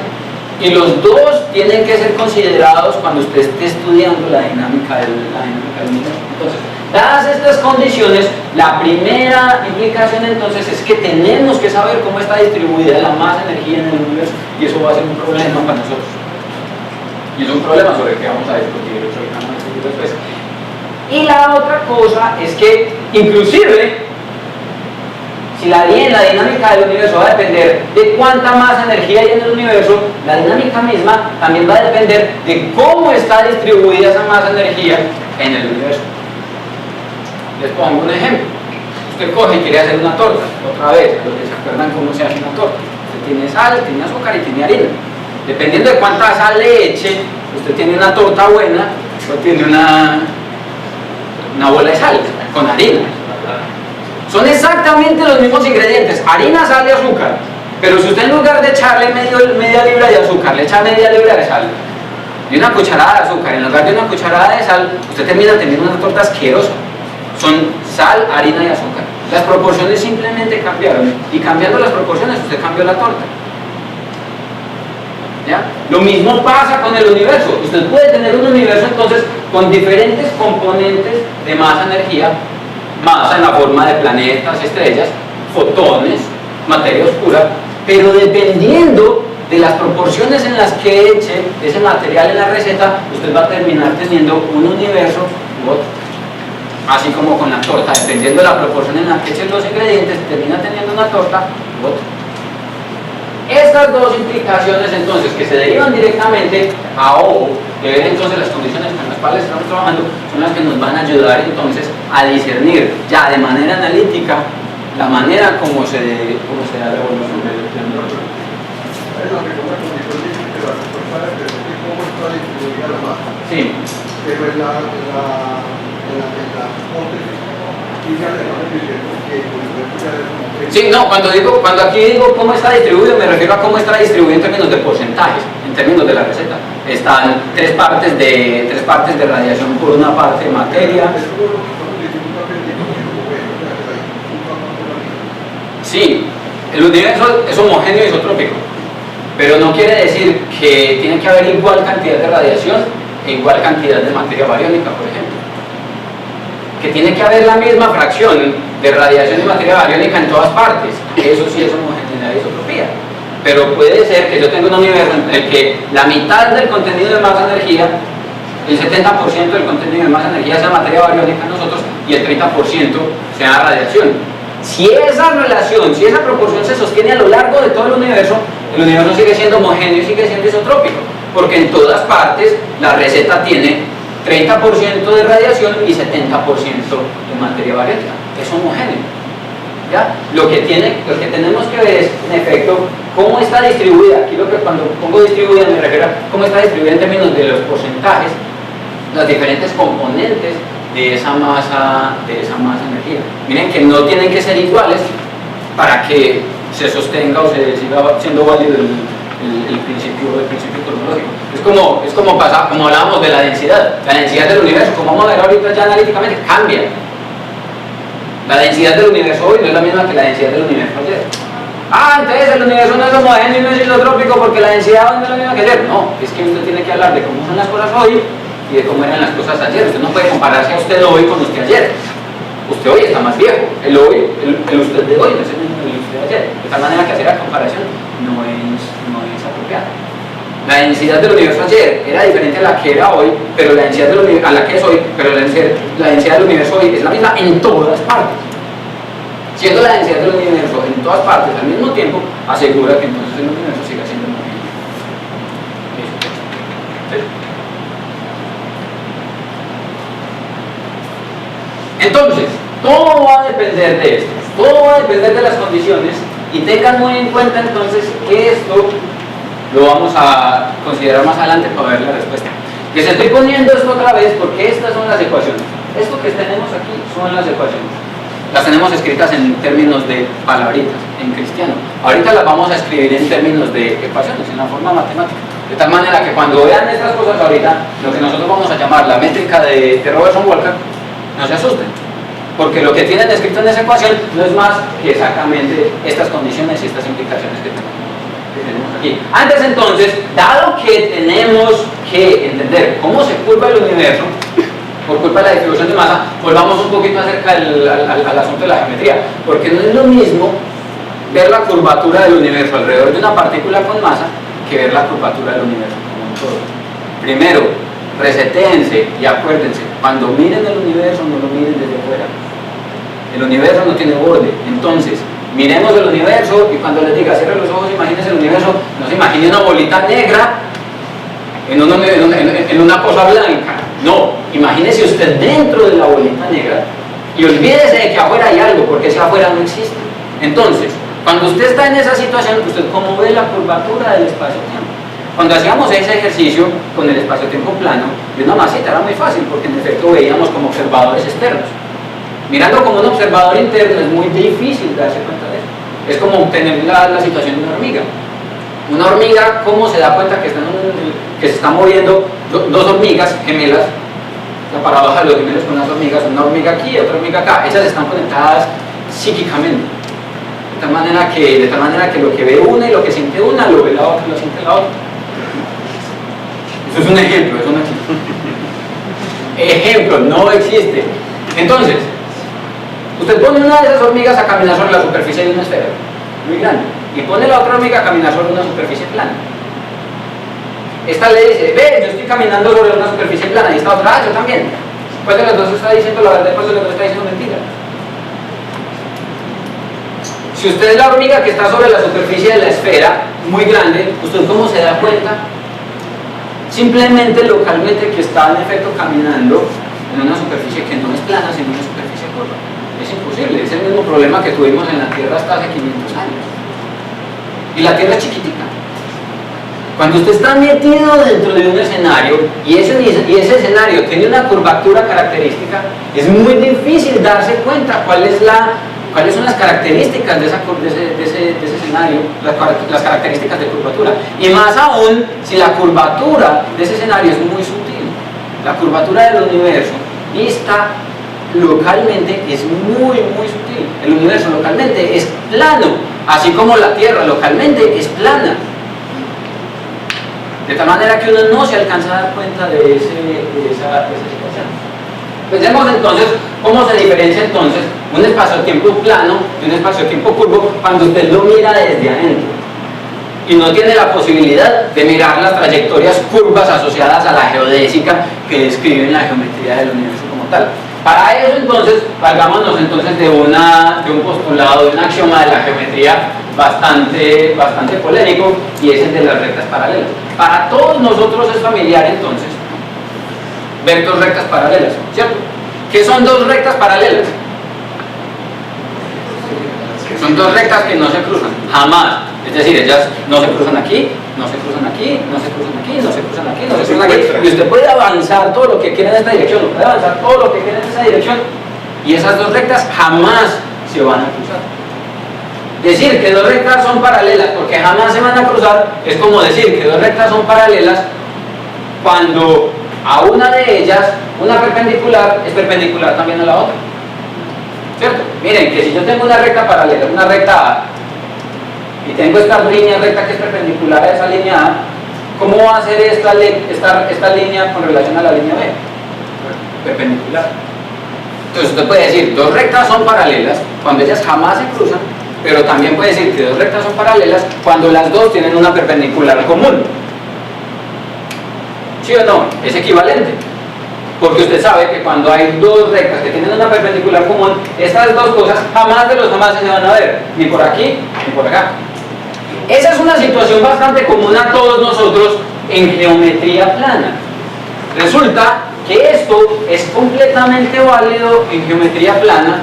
Speaker 1: Y los dos tienen que ser considerados cuando usted esté estudiando la dinámica del universo. Entonces, dadas estas condiciones, la primera implicación entonces es que tenemos que saber cómo está distribuida la masa-energía en el universo, y eso va a ser un problema para nosotros. Y es un problema sobre el que vamos a discutir después. Y la otra cosa es que, inclusive, si la dinámica del universo va a depender de cuánta masa energía hay en el universo, la dinámica misma también va a depender de cómo está distribuida esa masa energía en el universo. Les pongo un ejemplo. Usted coge y quiere hacer una torta, otra vez, los que se acuerdan cómo se hace una torta. Usted tiene sal, tiene azúcar y tiene harina. Dependiendo de cuánta sal le eche, usted tiene una torta buena o tiene una bola de sal con harina. Son exactamente los mismos ingredientes, harina, sal y azúcar. Pero si usted en lugar de echarle media libra de azúcar, le echa media libra de sal y una cucharada de azúcar, en lugar de una cucharada de sal, usted termina teniendo una torta asquerosa. Son sal, harina y azúcar. Las proporciones simplemente cambiaron. Y cambiando las proporciones, usted cambió la torta. ¿Ya? Lo mismo pasa con el universo. Usted puede tener un universo entonces con diferentes componentes de masa-energía, masa en la forma de planetas, estrellas, fotones, materia oscura, pero dependiendo de las proporciones en las que eche ese material en la receta, usted va a terminar teniendo un universo u otro. Así como con la torta, dependiendo de la proporción en la que eche los ingredientes, termina teniendo una torta u otra. Estas dos implicaciones entonces que se derivan directamente a ojo de ver entonces las condiciones con las cuales estamos trabajando son las que nos van a ayudar entonces a discernir ya de manera analítica la manera como se da la evolución del universo. Sí.
Speaker 6: Pero en la
Speaker 1: Sí, no, cuando aquí digo cómo está distribuido, me refiero a cómo está distribuido en términos de porcentajes, en términos de la receta. Están tres partes de radiación por una parte de materia. Sí, el universo es homogéneo y isotrópico, pero no quiere decir que tiene que haber igual cantidad de radiación e igual cantidad de materia bariónica, por ejemplo. Que tiene que haber la misma fracción de radiación y materia bariónica en todas partes. Eso sí es homogeneidad y isotropía. Pero puede ser que yo tenga un universo en el que la mitad del contenido de masa energía, el 70% del contenido de masa energía sea materia bariónica en nosotros y el 30% sea radiación. Si esa relación, si esa proporción se sostiene a lo largo de todo el universo sigue siendo homogéneo y sigue siendo isotrópico, porque en todas partes la receta tiene 30% de radiación y 70% de materia bariónica. Es homogéneo. ¿Ya? Lo que tenemos que ver es, en efecto, cómo está distribuida. Aquí cuando pongo distribuida me refiero a cómo está distribuida en términos de los porcentajes, las diferentes componentes de esa masa de energía. Miren que no tienen que ser iguales para que se sostenga o se siga siendo válido el principio cosmológico. Es como hablábamos de la densidad del universo, como vamos a ver ahorita ya analíticamente, cambia. La densidad del universo hoy no es la misma que la densidad del universo ayer. Entonces el universo no es homogéneo y no es isotrópico porque la densidad no es la misma que ayer. No, es que usted tiene que hablar de cómo son las cosas hoy y de cómo eran las cosas ayer. Usted no puede compararse a usted hoy con usted ayer. Usted hoy está más viejo. El usted de hoy no es el mismo del usted de ayer. De tal manera que hacer la comparación no es apropiada. La densidad del universo ayer era diferente a la que era hoy, pero la densidad del universo, a la que es hoy, pero la densidad del universo hoy es la misma en todas partes. Siendo la densidad del universo en todas partes al mismo tiempo, asegura que entonces el universo siga siendo homogéneo. Entonces, todo va a depender de esto, todo va a depender de las condiciones, y tengan muy en cuenta entonces que esto lo vamos a considerar más adelante para ver la respuesta. Les estoy poniendo esto otra vez porque estas son las ecuaciones. Esto que tenemos aquí son las ecuaciones. Las tenemos escritas en términos de palabritas, en cristiano. Ahorita las vamos a escribir en términos de ecuaciones, en la forma matemática. De tal manera que cuando vean estas cosas ahorita, lo que nosotros vamos a llamar la métrica de Robertson-Walker, no se asusten. Porque lo que tienen escrito en esa ecuación no es más que exactamente estas condiciones y estas implicaciones que tenemos aquí. Antes entonces, dado que tenemos que entender cómo se curva el universo, por culpa de la distribución de masa, volvamos un poquito acerca al asunto de la geometría, porque no es lo mismo ver la curvatura del universo alrededor de una partícula con masa que ver la curvatura del universo como un todo. Primero, resetéense y acuérdense, cuando miren el universo no lo miren desde fuera. El universo no tiene borde, entonces miremos el universo y cuando les diga cierren los ojos, imagínense el universo, no se imaginen una bolita negra en una cosa blanca. No, imagínese usted dentro de la bolita negra y olvídese de que afuera hay algo, porque ese afuera no existe. Entonces, cuando usted está en esa situación, usted cómo ve la curvatura del espacio-tiempo. Cuando hacíamos ese ejercicio con el espacio-tiempo plano de una masita era muy fácil, porque en efecto veíamos como observadores externos. Mirando como un observador interno es muy difícil darse cuenta de eso. Es como tener la situación de una hormiga. Una hormiga, ¿cómo se da cuenta que se están moviendo dos hormigas gemelas? La paradoja de los gemelos con las hormigas, una hormiga aquí y otra hormiga acá. Ellas están conectadas psíquicamente. De tal manera que lo que ve una y lo que siente una, lo ve la otra y lo siente la otra. Eso es un ejemplo, eso no existe. Ejemplo, no existe. Entonces, usted pone una de esas hormigas a caminar sobre la superficie de una esfera muy grande y pone la otra hormiga a caminar sobre una superficie plana. Esta le dice, ve, yo estoy caminando sobre una superficie plana, y esta otra, yo también. ¿Cuál de los dos está diciendo la verdad? ¿Cuál de los dos está diciendo mentira? Si usted es la hormiga que está sobre la superficie de la esfera muy grande, ¿usted cómo se da cuenta? Simplemente localmente que está en efecto caminando en una superficie que no es plana, sino una superficie curva. Es imposible, es el mismo problema que tuvimos en la Tierra hasta hace 500 años. Y la Tierra es chiquitica. Cuando usted está metido dentro de un escenario y ese escenario tiene una curvatura característica, es muy difícil darse cuenta cuáles son las características de ese escenario, las características de curvatura. Y más aún, si la curvatura de ese escenario es muy sutil. La curvatura del universo vista localmente es muy sutil. El universo localmente es plano, así como la Tierra localmente es plana. De tal manera que uno no se alcanza a dar cuenta de esa situación. Pensemos entonces cómo se diferencia entonces un espacio-tiempo plano de un espacio-tiempo curvo cuando usted lo mira desde adentro y no tiene la posibilidad de mirar las trayectorias curvas asociadas a la geodésica que describen la geometría del universo como tal. Para eso entonces, valgámonos entonces de un postulado, de un axioma de la geometría bastante polémico, y es el de las rectas paralelas. Para todos nosotros es familiar entonces ver dos rectas paralelas, ¿cierto? ¿Qué son dos rectas paralelas? Son dos rectas que no se cruzan, jamás. Es decir, ellas no se cruzan aquí no se cruzan aquí, no se cruzan aquí, no se cruzan aquí, no se cruzan aquí, y usted puede avanzar todo lo que quiera en esta dirección, puede avanzar todo lo que quiera en esa dirección, y esas dos rectas jamás se van a cruzar. Decir que dos rectas son paralelas porque jamás se van a cruzar es como decir que dos rectas son paralelas cuando a una de ellas, una perpendicular, es perpendicular también a la otra, ¿cierto? Miren que si yo tengo una recta paralela, una recta A, y tengo esta línea recta que es perpendicular a esa línea A, ¿cómo va a ser esta línea con relación a la línea B? Perpendicular. Entonces usted puede decir, dos rectas son paralelas cuando ellas jamás se cruzan, pero también puede decir que dos rectas son paralelas cuando las dos tienen una perpendicular común. ¿Sí o no? Es equivalente. Porque usted sabe que cuando hay dos rectas que tienen una perpendicular común, estas dos cosas jamás de los jamás se van a ver, ni por aquí ni por acá. Esa es una situación bastante común a todos nosotros en geometría plana. Resulta que esto es completamente válido en geometría plana,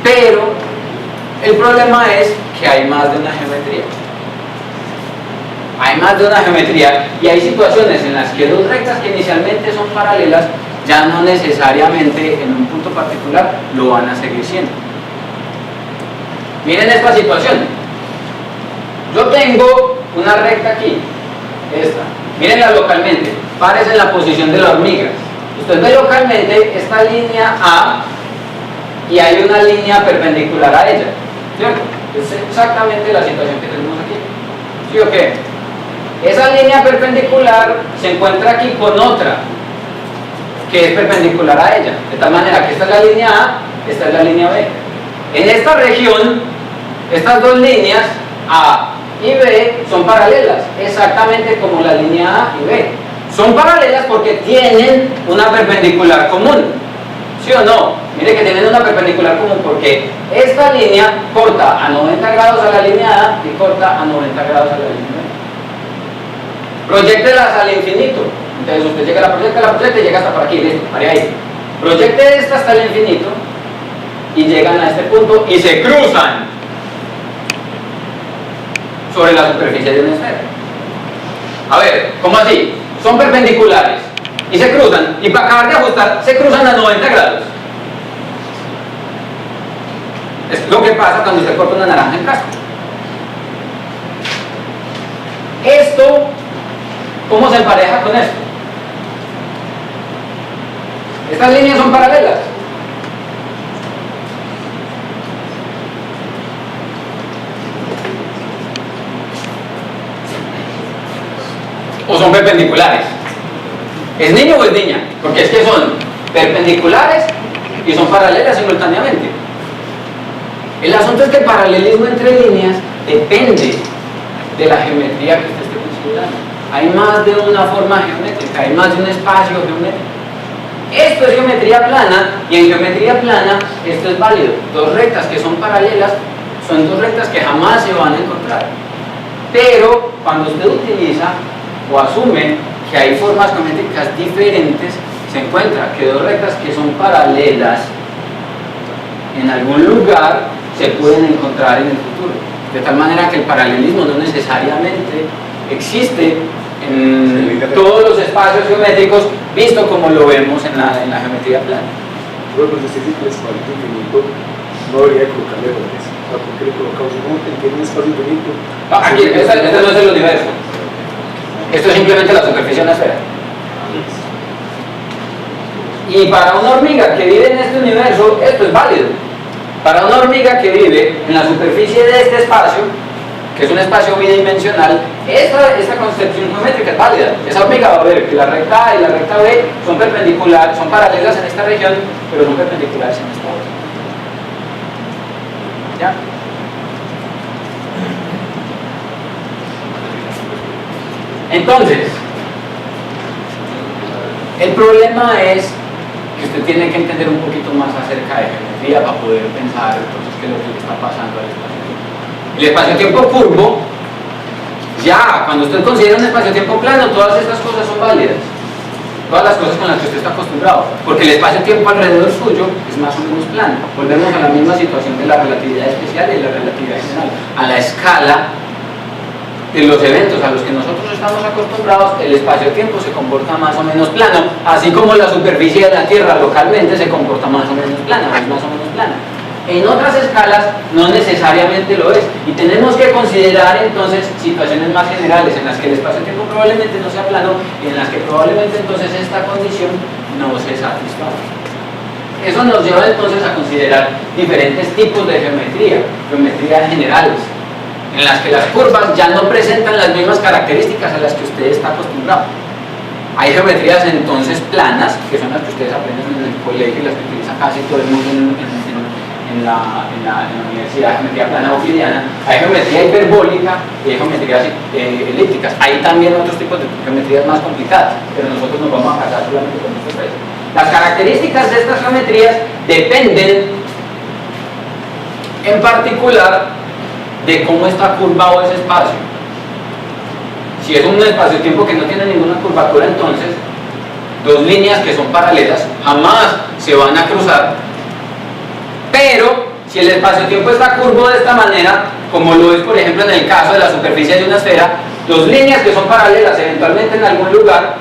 Speaker 1: pero el problema es que hay más de una geometría. Hay más de una geometría y hay situaciones en las que dos rectas que inicialmente son paralelas ya no necesariamente en un punto particular lo van a seguir siendo. Miren esta situación. Yo tengo una recta aquí, esta. Mírenla localmente, párese en la posición de la hormiga. Usted ve localmente esta línea A y hay una línea perpendicular a ella, ¿cierto? Es exactamente la situación que tenemos aquí. ¿Sí o qué? Esa línea perpendicular se encuentra aquí con otra que es perpendicular a ella, de tal manera que esta es la línea A, esta es la línea B. En esta región, estas dos líneas A y B son paralelas, exactamente como la línea A y B. Son paralelas porque tienen una perpendicular común, ¿sí o no? Mire que tienen una perpendicular común porque esta línea corta a 90 grados a la línea A y corta a 90 grados a la línea B. Proyéctelas al infinito. Entonces usted llega a la proyecta y llega hasta por aquí, listo, pare ahí. Proyecte esta hasta el infinito y llegan a este punto y se cruzan sobre la superficie de una esfera. A ver, ¿cómo así? Son perpendiculares y se cruzan, y para acabar de ajustar se cruzan a 90 grados. Es lo que pasa cuando usted corta una naranja en casco. Esto, ¿cómo se empareja con esto? Estas líneas son paralelas. ¿O son perpendiculares? ¿Es niño o es niña? Porque es que son perpendiculares y son paralelas simultáneamente. El asunto es que el paralelismo entre líneas depende de la geometría que usted esté considerando. Hay más de una forma geométrica, hay más de un espacio geométrico. Esto es geometría plana, y en geometría plana esto es válido. Dos rectas que son paralelas son dos rectas que jamás se van a encontrar. Pero cuando usted utiliza o asume que hay formas geométricas diferentes, se encuentra que dos rectas que son paralelas en algún lugar se pueden encontrar en el futuro. De tal manera que el paralelismo no necesariamente existe en todos los espacios geométricos, visto como lo vemos en la geometría plana.
Speaker 6: Bueno, pues usted dice que el espacio infinito no debería colocarle errores. ¿Por qué le colocamos un espacio infinito?
Speaker 1: No, aquí, este no es el universo. Esto es simplemente la superficie de una esfera. Y para una hormiga que vive en este universo, esto es válido. Para una hormiga que vive en la superficie de este espacio, que es un espacio bidimensional, esta concepción geométrica es válida. Esa hormiga va a ver que la recta A y la recta B son perpendiculares, son paralelas en esta región, pero son perpendiculares en esta otra. ¿Ya? Entonces, el problema es que usted tiene que entender un poquito más acerca de geometría para poder pensar entonces qué es lo que le está pasando al espacio-tiempo. El espacio-tiempo curvo, ya, cuando usted considera un espacio-tiempo plano, todas estas cosas son válidas. Todas las cosas con las que usted está acostumbrado. Porque el espacio-tiempo alrededor suyo es más o menos plano. Volvemos a la misma situación de la relatividad especial y la relatividad general. A la escala de los eventos a los que nosotros estamos acostumbrados, el espacio-tiempo se comporta más o menos plano, así como la superficie de la Tierra localmente se comporta más o menos plana, es más o menos plana. En otras escalas no necesariamente lo es, y tenemos que considerar entonces situaciones más generales en las que el espacio-tiempo probablemente no sea plano y en las que probablemente entonces esta condición no se satisfaga. Eso nos lleva entonces a considerar diferentes tipos de geometrías generales, en las que las curvas ya no presentan las mismas características a las que usted está acostumbrado. Hay geometrías entonces planas, que son las que ustedes aprenden en el colegio y las que utiliza casi todo el mundo en la universidad, geometría plana euclidiana. Hay geometría hiperbólica y hay geometrías elípticas. Hay también otros tipos de geometrías más complicadas, pero nosotros nos vamos a casar solamente con estos tres. Las características de estas geometrías dependen en particular de cómo está curvado ese espacio. Si es un espacio-tiempo que no tiene ninguna curvatura, entonces dos líneas que son paralelas jamás se van a cruzar. Pero si el espacio-tiempo está curvo de esta manera, como lo es por ejemplo en el caso de la superficie de una esfera, dos líneas que son paralelas eventualmente en algún lugar,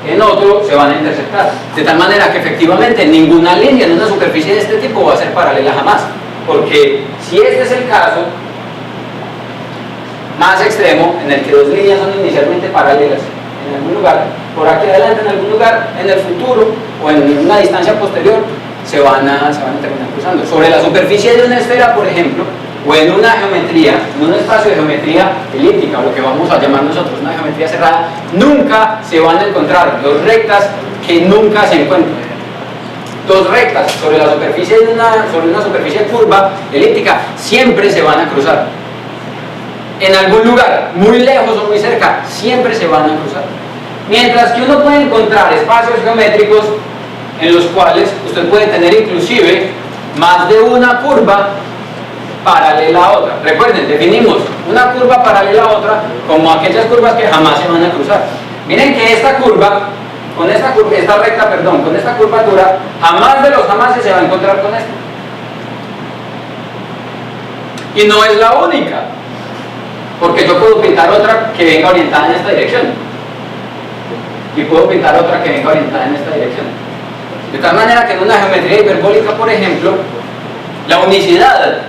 Speaker 1: en otro se van a intersectar. De tal manera que efectivamente ninguna línea en una superficie de este tipo va a ser paralela jamás. Porque si este es el caso más extremo, en el que dos líneas son inicialmente paralelas en algún lugar, por aquí adelante en algún lugar, en el futuro o en una distancia posterior, se van a terminar cruzando. Sobre la superficie de una esfera, por ejemplo, o en una geometría, en un espacio de geometría elíptica, o lo que vamos a llamar nosotros una geometría cerrada, nunca se van a encontrar dos rectas que nunca se encuentran. Dos rectas sobre la superficie de una superficie curva elíptica siempre se van a cruzar. En algún lugar, muy lejos o muy cerca, siempre se van a cruzar. Mientras que uno puede encontrar espacios geométricos en los cuales usted puede tener inclusive más de una curva paralela a otra. Recuerden, definimos una curva paralela a otra como aquellas curvas que jamás se van a cruzar. Miren que esta curva, con esta curvatura, jamás de los jamases se va a encontrar con esta. Y no es la única, porque yo puedo pintar otra que venga orientada en esta dirección. Y puedo pintar otra que venga orientada en esta dirección. De tal manera que en una geometría hiperbólica, por ejemplo, la unicidad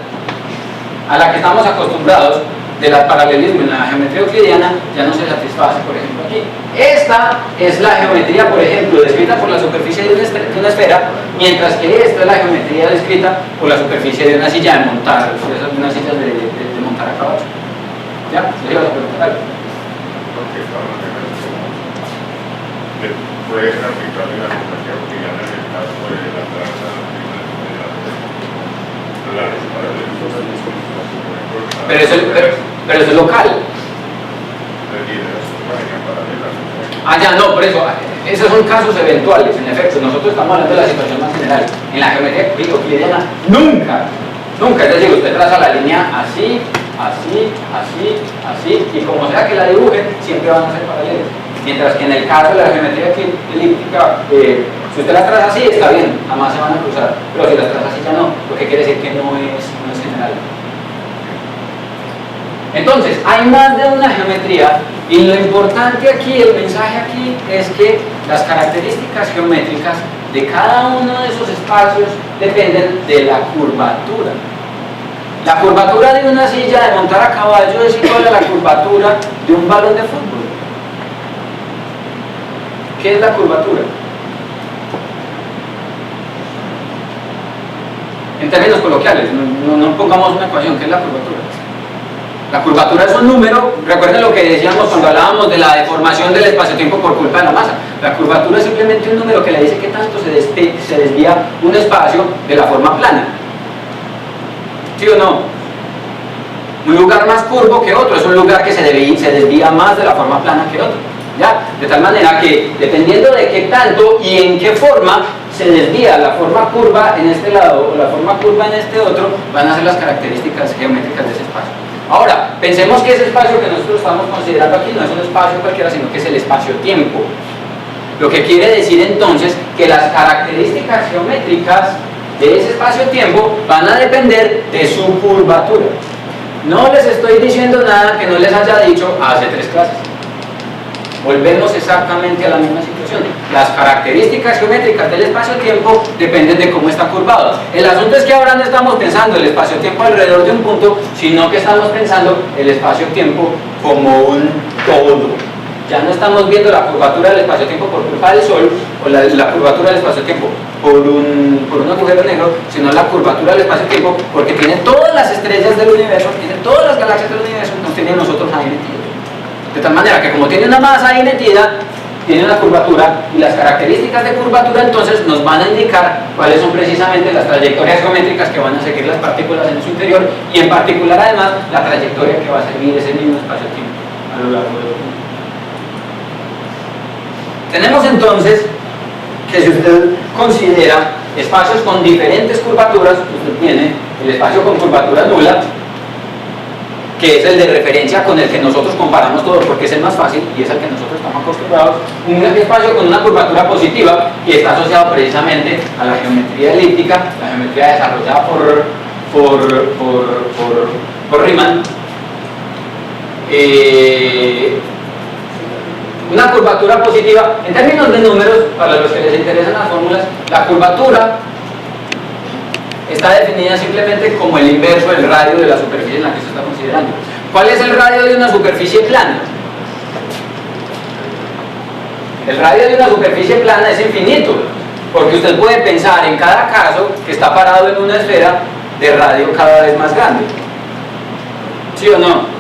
Speaker 1: a la que estamos acostumbrados del paralelismo en la geometría euclidiana ya no se satisface, por ejemplo, aquí. Esta es la geometría, por ejemplo, descrita por la superficie de una esfera, mientras que esta es la geometría descrita por la superficie de una silla de montar, una silla de montar a caballo. ¿Ya? ¿Se iba a preguntar algo?
Speaker 3: Puede ser aplicable la geometría euclidiana en el caso de la traza
Speaker 1: pero eso es local. Ah, ya, no, por eso, esos son casos eventuales, en efecto, nosotros estamos hablando de la situación más general. En la geometría euclidiana, nunca, es decir, usted traza la línea así, y como sea que la dibujen, siempre van a ser paralelas. Mientras que en el caso de la geometría elíptica, si usted las traza así, está bien, jamás se van a cruzar, pero si las traza así ya no, lo que quiere decir que no es general. Entonces, hay más de una geometría, y lo importante aquí, el mensaje aquí, es que las características geométricas de cada uno de esos espacios dependen de la curvatura. La curvatura de una silla de montar a caballo es igual a la curvatura de un balón de fútbol. ¿Qué es la curvatura? En términos coloquiales, no pongamos una ecuación. ¿Qué es la curvatura? La curvatura es un número. Recuerden lo que decíamos cuando hablábamos de la deformación del espacio-tiempo por culpa de la masa. La curvatura es simplemente un número que le dice qué tanto se desvía un espacio de la forma plana. ¿Sí o no? Un lugar más curvo que otro es un lugar que se desvía más de la forma plana que otro. ¿Ya? De tal manera que, dependiendo de qué tanto y en qué forma se desvía la forma curva en este lado o la forma curva en este otro, van a ser las características geométricas de ese espacio. Ahora, pensemos que ese espacio que nosotros estamos considerando aquí no es un espacio cualquiera, sino que es el espacio-tiempo. Lo que quiere decir entonces que las características geométricas de ese espacio-tiempo van a depender de su curvatura. No les estoy diciendo nada que no les haya dicho hace 3 clases. Volvemos exactamente a la misma situación. Las características geométricas del espacio-tiempo dependen de cómo está curvado. El asunto es que ahora no estamos pensando el espacio-tiempo alrededor de un punto, sino que estamos pensando el espacio-tiempo como un todo. Ya no estamos viendo la curvatura del espacio-tiempo por culpa del Sol, o la curvatura del espacio-tiempo por un agujero negro, sino la curvatura del espacio-tiempo porque tiene todas las estrellas del universo, tiene todas las galaxias del universo, nos tiene nosotros ahí metidos. De tal manera que como tiene una masa ahí metida, tiene una curvatura, y las características de curvatura entonces nos van a indicar cuáles son precisamente las trayectorias geométricas que van a seguir las partículas en su interior, y en particular además la trayectoria que va a seguir ese mismo espacio-tiempo a lo largo del mundo. Tenemos entonces que, si usted considera espacios con diferentes curvaturas, usted tiene el espacio con curvatura nula, que es el de referencia con el que nosotros comparamos todo, porque es el más fácil y es el que nosotros estamos acostumbrados. Un espacio con una curvatura positiva, que está asociado precisamente a la geometría elíptica, la geometría desarrollada por Riemann. Una curvatura positiva, en términos de números, para los que les interesan las fórmulas, la curvatura está definida simplemente como el inverso del radio de la superficie en la que se está considerando. ¿Cuál es el radio de una superficie plana? El radio de una superficie plana es infinito, porque usted puede pensar en cada caso que está parado en una esfera de radio cada vez más grande. ¿Sí o no?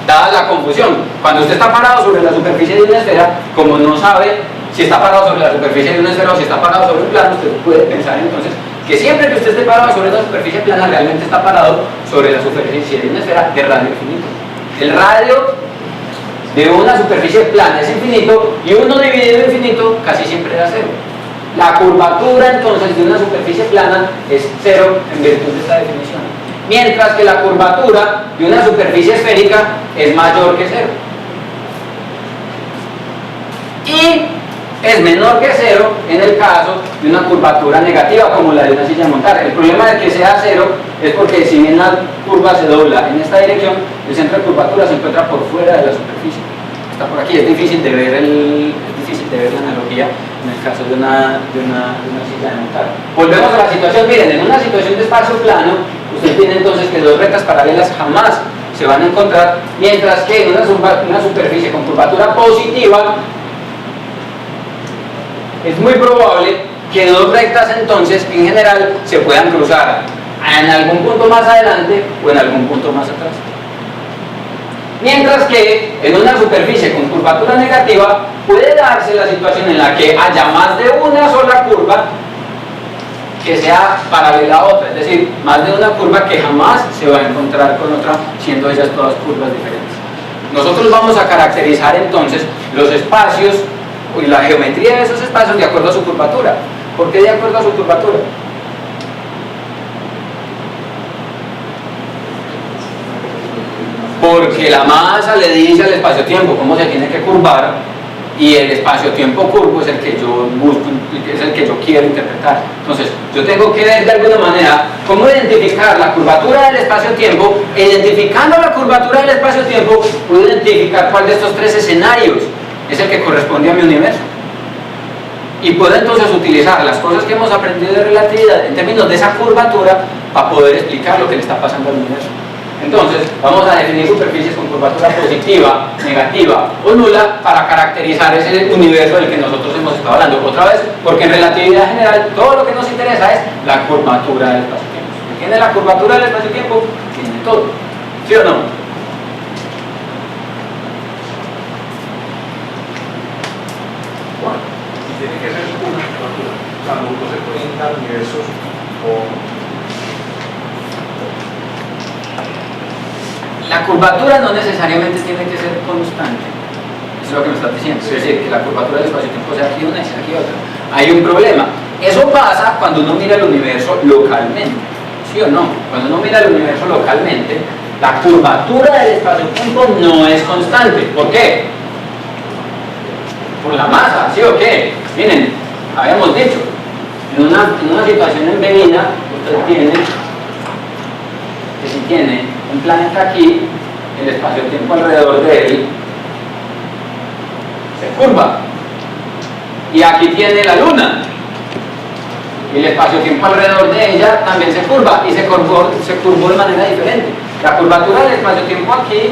Speaker 1: Dada la confusión, cuando usted está parado sobre la superficie de una esfera, como no sabe si está parado sobre la superficie de una esfera o si está parado sobre un plano, usted puede pensar entonces que siempre que usted esté parado sobre una superficie plana, realmente está parado sobre la superficie de una esfera de radio infinito. El radio de una superficie plana es infinito, y 1 dividido infinito casi siempre da 0. La curvatura entonces de una superficie plana es 0 en virtud de esta definición, mientras que la curvatura de una superficie esférica es mayor que 0 y es menor que 0 en el caso de una curvatura negativa como la de una silla de montar. El problema de que sea 0 es porque, si bien la curva se dobla en esta dirección, el centro de curvatura se encuentra por fuera de la superficie, está por aquí. Es difícil de ver la analogía en el caso de una silla de montar. Volvemos a la situación. Miren, en una situación de espacio plano, usted tiene entonces que 2 rectas paralelas jamás se van a encontrar, mientras que en una superficie con curvatura positiva es muy probable que 2 rectas entonces en general se puedan cruzar en algún punto más adelante o en algún punto más atrás. Mientras que en una superficie con curvatura negativa puede darse la situación en la que haya más de una sola curva que sea paralela a otra, es decir, más de una curva que jamás se va a encontrar con otra, siendo ellas todas curvas diferentes. Nosotros vamos a caracterizar entonces los espacios y la geometría de esos espacios de acuerdo a su curvatura. ¿Por qué de acuerdo a su curvatura? Porque la masa le dice al espacio-tiempo cómo se tiene que curvar, y el espacio-tiempo curvo es el que yo busco, es el que yo quiero interpretar. Entonces, yo tengo que ver de alguna manera cómo identificar la curvatura del espacio-tiempo. Identificando la curvatura del espacio-tiempo, puedo identificar cuál de estos 3 escenarios es el que corresponde a mi universo. Y puedo entonces utilizar las cosas que hemos aprendido de relatividad en términos de esa curvatura para poder explicar lo que le está pasando al universo. Entonces, vamos a definir superficies con curvatura positiva, negativa o nula para caracterizar ese universo del que nosotros hemos estado hablando. Otra vez, porque en relatividad general todo lo que nos interesa es la curvatura del espacio-tiempo. Si tiene la curvatura del espacio-tiempo, tiene todo. ¿Sí o no?
Speaker 4: Bueno, y tiene que ser una curvatura. O sea, no se pueden dar universos o...
Speaker 1: La curvatura no necesariamente tiene que ser constante. Eso es lo que me estás diciendo. Es decir, que la curvatura del espacio-tiempo sea aquí una y sea aquí otra. Hay un problema. Eso pasa cuando uno mira el universo localmente. ¿Sí o no? Cuando uno mira el universo localmente, la curvatura del espacio-tiempo no es constante. ¿Por qué? Por la masa, ¿sí o qué? Miren, habíamos dicho, en una situación embebida, usted tiene que si tiene un planeta aquí, el espacio-tiempo alrededor de él se curva. Y aquí tiene la Luna. Y el espacio-tiempo alrededor de ella también se curva y se curvó de manera diferente. La curvatura del espacio-tiempo aquí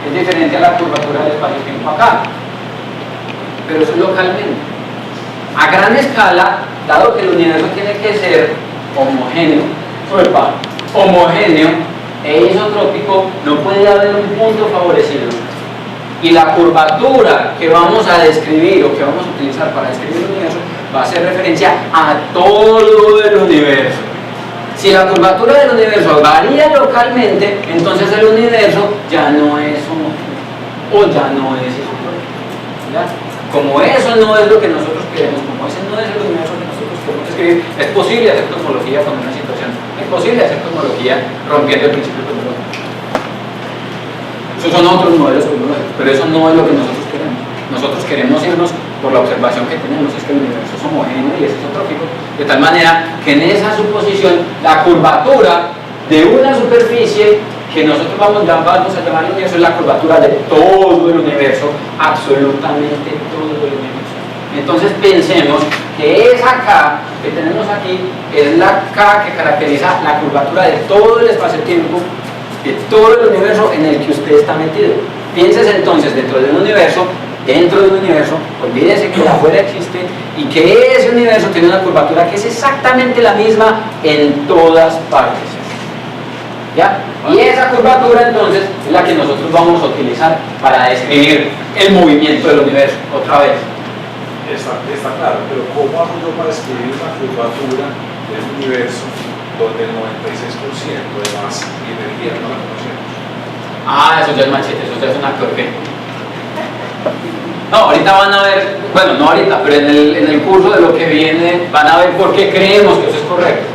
Speaker 1: es diferente a la curvatura del espacio-tiempo acá. Pero eso es localmente. A gran escala, dado que el universo tiene que ser homogéneo, e isotrópico, no puede haber un punto favorecido. Y la curvatura que vamos a describir o que vamos a utilizar para describir el universo va a hacer referencia a todo el universo. Si la curvatura del universo varía localmente, entonces el universo ya no es homogéneo o ya no es isotrópico. ¿Ya? Como eso no es lo que nosotros queremos, como ese no es el universo que nosotros queremos describir, es posible hacer cosmología con una situación, es posible hacer cosmología rompiendo el principio cosmológico. Esos son otros modelos cosmológicos, pero eso no es lo que nosotros queremos. Nosotros queremos irnos por la observación que tenemos, es que el universo es homogéneo y es isotrópico, de tal manera que en esa suposición la curvatura de una superficie que nosotros vamos a llamar el universo es la curvatura de todo el universo, absolutamente todo el universo. Entonces pensemos que esa K que tenemos aquí es la K que caracteriza la curvatura de todo el espacio-tiempo, de todo el universo en el que usted está metido. Pienses entonces dentro de un universo, olvídese que afuera existe y que ese universo tiene una curvatura que es exactamente la misma en todas partes. ¿Ya? Y esa curvatura entonces es la que nosotros vamos a utilizar para describir el movimiento del universo, otra vez.
Speaker 4: Está claro, pero ¿cómo hago yo para escribir una curvatura del universo donde el 96% de masa y energía no la conocemos?
Speaker 1: Eso ya es machete, eso ya es un actor que... No, ahorita van a ver, bueno, no ahorita, pero en el curso de lo que viene van a ver por qué creemos que eso es correcto.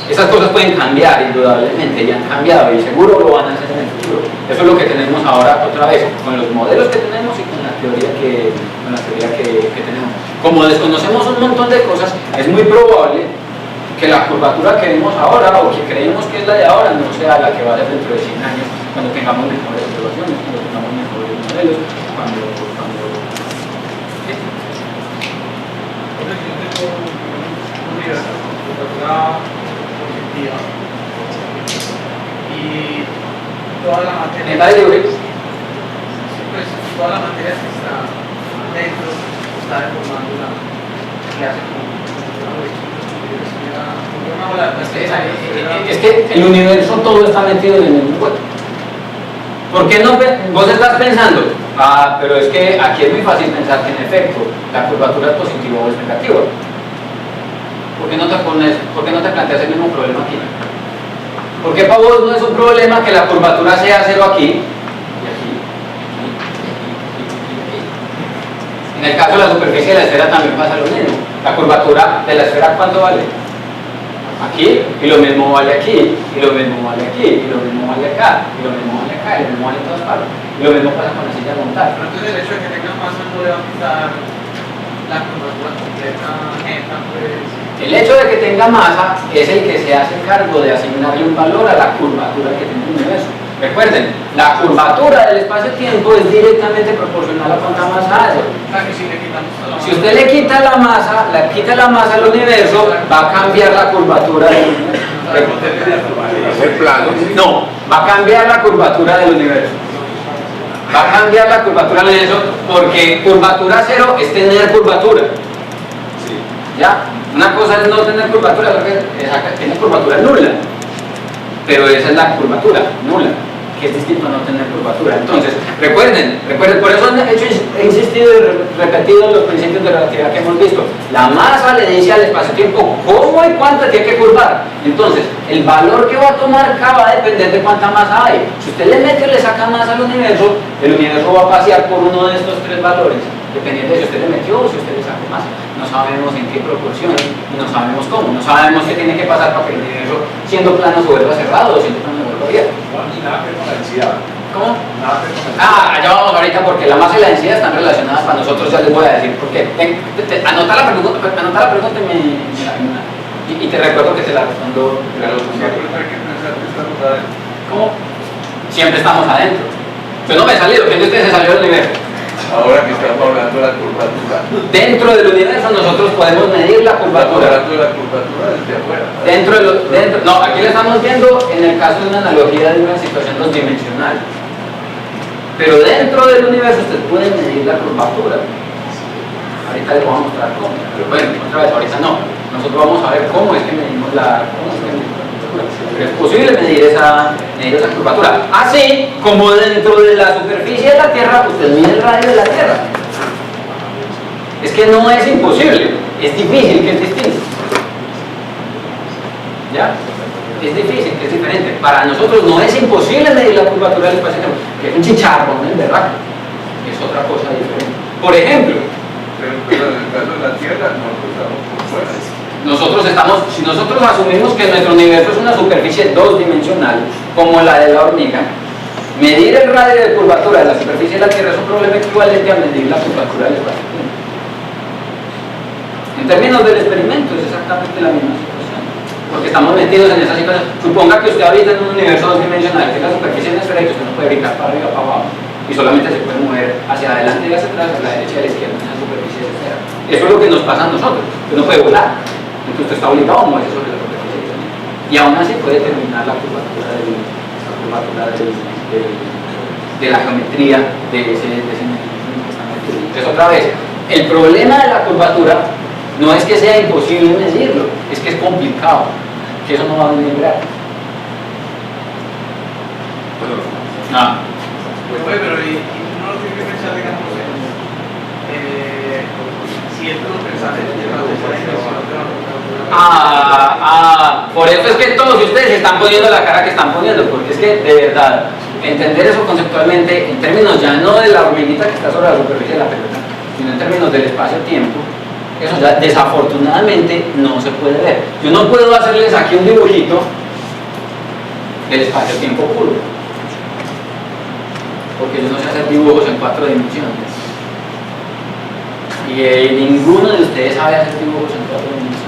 Speaker 1: Esas cosas pueden cambiar, indudablemente, ya han cambiado y seguro lo van a hacer en el futuro. Eso es lo que tenemos ahora otra vez, con los modelos que tenemos y con la teoría que tenemos. Como desconocemos un montón de cosas, es muy probable que la curvatura que vemos ahora o que creemos que es la de ahora no sea la que va a ser dentro de 100 años, cuando tengamos mejores observaciones, cuando tengamos mejores modelos, cuando ¿sí?
Speaker 5: Y toda la materia, pues, toda la materia que está dentro está deformando la clase
Speaker 1: es que el universo todo está metido en el mismo hueco. ¿Por qué no? Vos estás pensando, pero es que aquí es muy fácil pensar que en efecto la curvatura es positiva o es negativa. ¿Por qué no te planteas el mismo problema aquí? ¿Por qué para vos no es un problema que la curvatura sea cero aquí y aquí? En el caso de la superficie de la esfera también pasa lo mismo. La curvatura de la esfera, ¿cuánto vale? Aquí, y lo mismo vale aquí, y lo mismo vale aquí, y lo mismo vale acá, y lo mismo vale acá, y lo mismo vale en todas partes. Y lo mismo pasa con la silla de montar.
Speaker 5: Pero entonces el hecho de que tenga masa no le va a quitar la curvatura completa, neta, pues...
Speaker 1: El hecho de que tenga masa es el que se hace cargo de asignarle un valor a la curvatura que tiene el universo. Recuerden, la curvatura del espacio-tiempo es directamente proporcional a cuánta masa hace. Si usted le quita la masa al universo, va a cambiar la curvatura del universo.
Speaker 2: Hacer plano.
Speaker 1: No, va a cambiar la curvatura del universo. Va a cambiar la curvatura del universo porque curvatura cero es tener curvatura. ¿Ya? Una cosa es no tener curvatura, otra es tener curvatura nula. Pero esa es la curvatura nula, que es distinto a no tener curvatura. Entonces, recuerden, por eso he insistido y repetido los principios de relatividad que hemos visto. La masa le dice al espacio-tiempo cómo y cuánto tiene que curvar. Entonces, el valor que va a tomar K va a depender de cuánta masa hay. Si usted le mete o le saca masa al universo, el universo va a pasear por uno de estos tres valores, dependiendo de si usted le metió o si usted le sacó masa. No sabemos en qué proporción, no sabemos cómo, no sabemos qué tiene que pasar para que el universo, siendo plano, se vuelva cerrado o siendo plano, se vuelva abierto.
Speaker 4: Y nada que ver con la densidad.
Speaker 1: ¿Cómo?
Speaker 4: Nada que ver con la densidad.
Speaker 1: Allá vamos ahorita porque la masa y la densidad están relacionadas para nosotros, ya les voy a decir por qué. Anota la pregunta y te recuerdo que te la respondo.
Speaker 4: Siempre hay que pensar que estamos
Speaker 1: ¿Cómo? Siempre estamos adentro. Yo no me he salido, ¿quién de ustedes se salió del universo?
Speaker 7: Ahora que estamos hablando de la curvatura.
Speaker 1: Dentro del universo nosotros podemos medir la
Speaker 7: Estamos
Speaker 1: curvatura.
Speaker 7: hablando de la curvatura desde afuera.
Speaker 1: No, aquí lo estamos viendo en el caso de una analogía de una situación dos dimensional. Pero dentro del universo usted puede medir la curvatura. Ahorita les voy a mostrar cómo. Pero bueno, otra vez, ahorita no. Nosotros vamos a ver cómo es que medimos la curvatura. Pero es posible medir esa curvatura. Así como dentro de la superficie de la Tierra, usted mide el radio de la Tierra. Es que no es imposible, es difícil, que es distinto. ¿Ya? Es difícil, que es diferente. Para nosotros no es imposible medir la curvatura del espacio-tiempo, que es un chicharrón, ¿no? ¿Verdad? Es otra cosa diferente. Por ejemplo,
Speaker 7: Pero en el caso de la Tierra, nosotros estamos por fuera.
Speaker 1: si nosotros asumimos que nuestro universo es una superficie dos dimensional, como la de la hormiga, medir el radio de curvatura de la superficie de la Tierra es un problema equivalente a medir la curvatura del espacio-tiempo. En términos del experimento es exactamente la misma situación, porque estamos metidos en esa situación. Suponga que usted habita en un universo dos dimensional, que la superficie es esférica, usted no puede brincar para arriba o para abajo, y solamente se puede mover hacia adelante y hacia atrás, hacia la derecha y a la izquierda en esa superficie de esfera. Eso es lo que nos pasa a nosotros, usted no puede volar, entonces usted está obligado a moverse sobre la superficie de esfera. Y aún así puede determinar la curvatura de la geometría de ese mecanismo que está metido. Entonces otra vez, el problema de la curvatura no es que sea imposible medirlo, es que es complicado, que eso no va a venir gratis.
Speaker 8: Pues oye, pero y uno tiene que pensar, digamos, si esto lo pensase en la
Speaker 1: por eso es que todos ustedes están poniendo la cara que están poniendo, porque es que de verdad, entender eso conceptualmente, en términos ya no de la hormiguita que está sobre la superficie de la pelota, sino en términos del espacio-tiempo, eso ya desafortunadamente no se puede ver. Yo no puedo hacerles aquí un dibujito del espacio-tiempo puro, porque yo no sé hacer dibujos en 4 dimensiones. Y ninguno de ustedes sabe hacer dibujos en 4 dimensiones.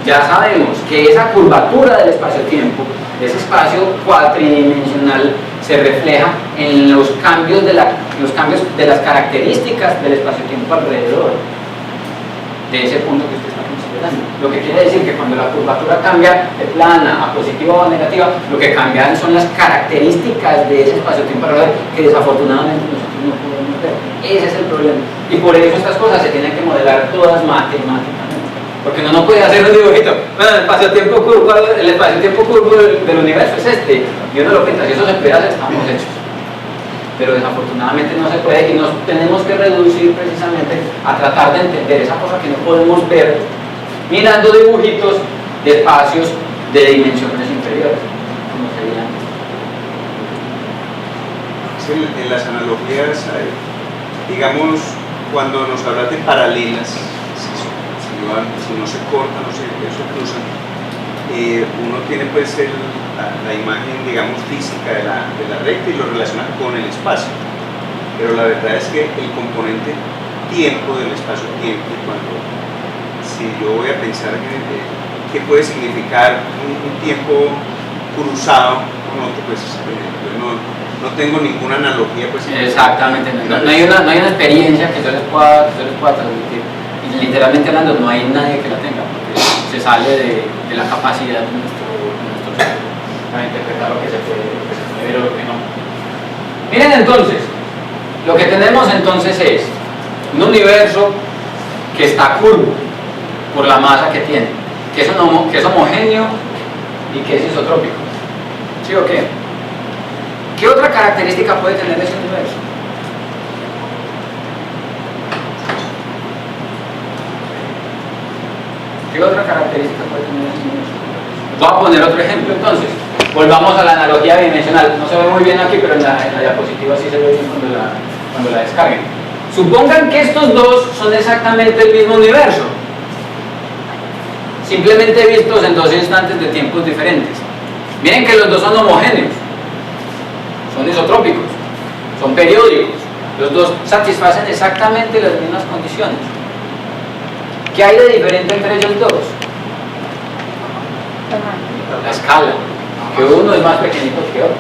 Speaker 1: Ya sabemos que esa curvatura del espacio-tiempo, de ese espacio cuatridimensional, se refleja en los cambios de las características del espacio-tiempo alrededor de ese punto que usted está considerando. Lo que quiere decir que cuando la curvatura cambia de plana a positiva o a negativa, lo que cambian son las características de ese espacio-tiempo alrededor, que desafortunadamente nosotros no podemos ver. Ese es el problema. Y por eso estas cosas se tienen que modelar todas matemáticamente. Porque uno no puede hacer un dibujito. Bueno, el espacio-tiempo curvo del universo es este. Y uno lo pinta. Si eso se puede hacer, estamos hechos. Pero desafortunadamente no se puede, y nos tenemos que reducir precisamente a tratar de entender esa cosa que no podemos ver mirando dibujitos de espacios de dimensiones inferiores, como serían.
Speaker 9: Sí, en las analogías, digamos, cuando nos hablas de paralelas, si no se cortan, no se cruzan, uno tiene pues la imagen, digamos, física de la recta y lo relaciona con el espacio, pero la verdad es que el componente tiempo del espacio-tiempo, si yo voy a pensar qué puede significar un tiempo cruzado con otro, pues no tengo ninguna analogía. Pues,
Speaker 1: exactamente, no hay una experiencia que yo les pueda transmitir. Y literalmente hablando, no hay nadie que la tenga, porque se sale de la capacidad de nuestro cerebro para interpretar lo que se puede ver o lo que no. Miren entonces, lo que tenemos entonces es un universo que está curvo por la masa que tiene, que es homogéneo y que es isotrópico. ¿Sí o qué? ¿Qué otra característica puede tener ese universo? ¿Qué otra característica puede tener ese universo? Voy a poner otro ejemplo entonces. Volvamos a la analogía bidimensional. No se ve muy bien aquí, pero en la diapositiva sí se ve bien cuando la descarguen. Supongan que estos dos son exactamente el mismo universo, simplemente vistos en dos instantes de tiempos diferentes. Miren que los dos son homogéneos, son isotrópicos, son periódicos, los dos satisfacen exactamente las mismas condiciones. ¿Qué hay de diferente entre ellos dos? La escala. que uno es más pequeñito que otro.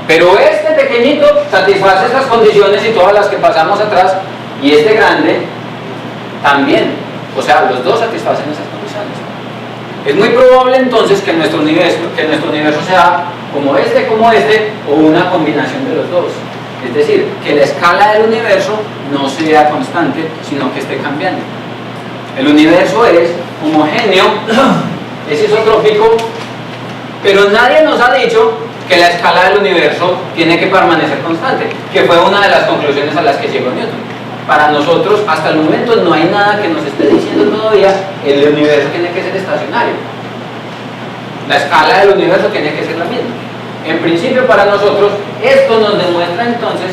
Speaker 1: Pero este pequeñito satisface estas condiciones y todas las que pasamos atrás, y este grande también. O sea, los dos satisfacen esas condiciones. Es muy probable entonces que nuestro universo sea como este, o una combinación de los dos. Es decir, que la escala del universo no sea constante, sino que esté cambiando. El universo es homogéneo, es isotrópico, pero nadie nos ha dicho que la escala del universo tiene que permanecer constante, que fue una de las conclusiones a las que llegó Newton. Para nosotros, hasta el momento, no hay nada que nos esté diciendo todavía el universo tiene que ser estacionario. La escala del universo tiene que ser la misma. En principio, para nosotros, esto nos demuestra entonces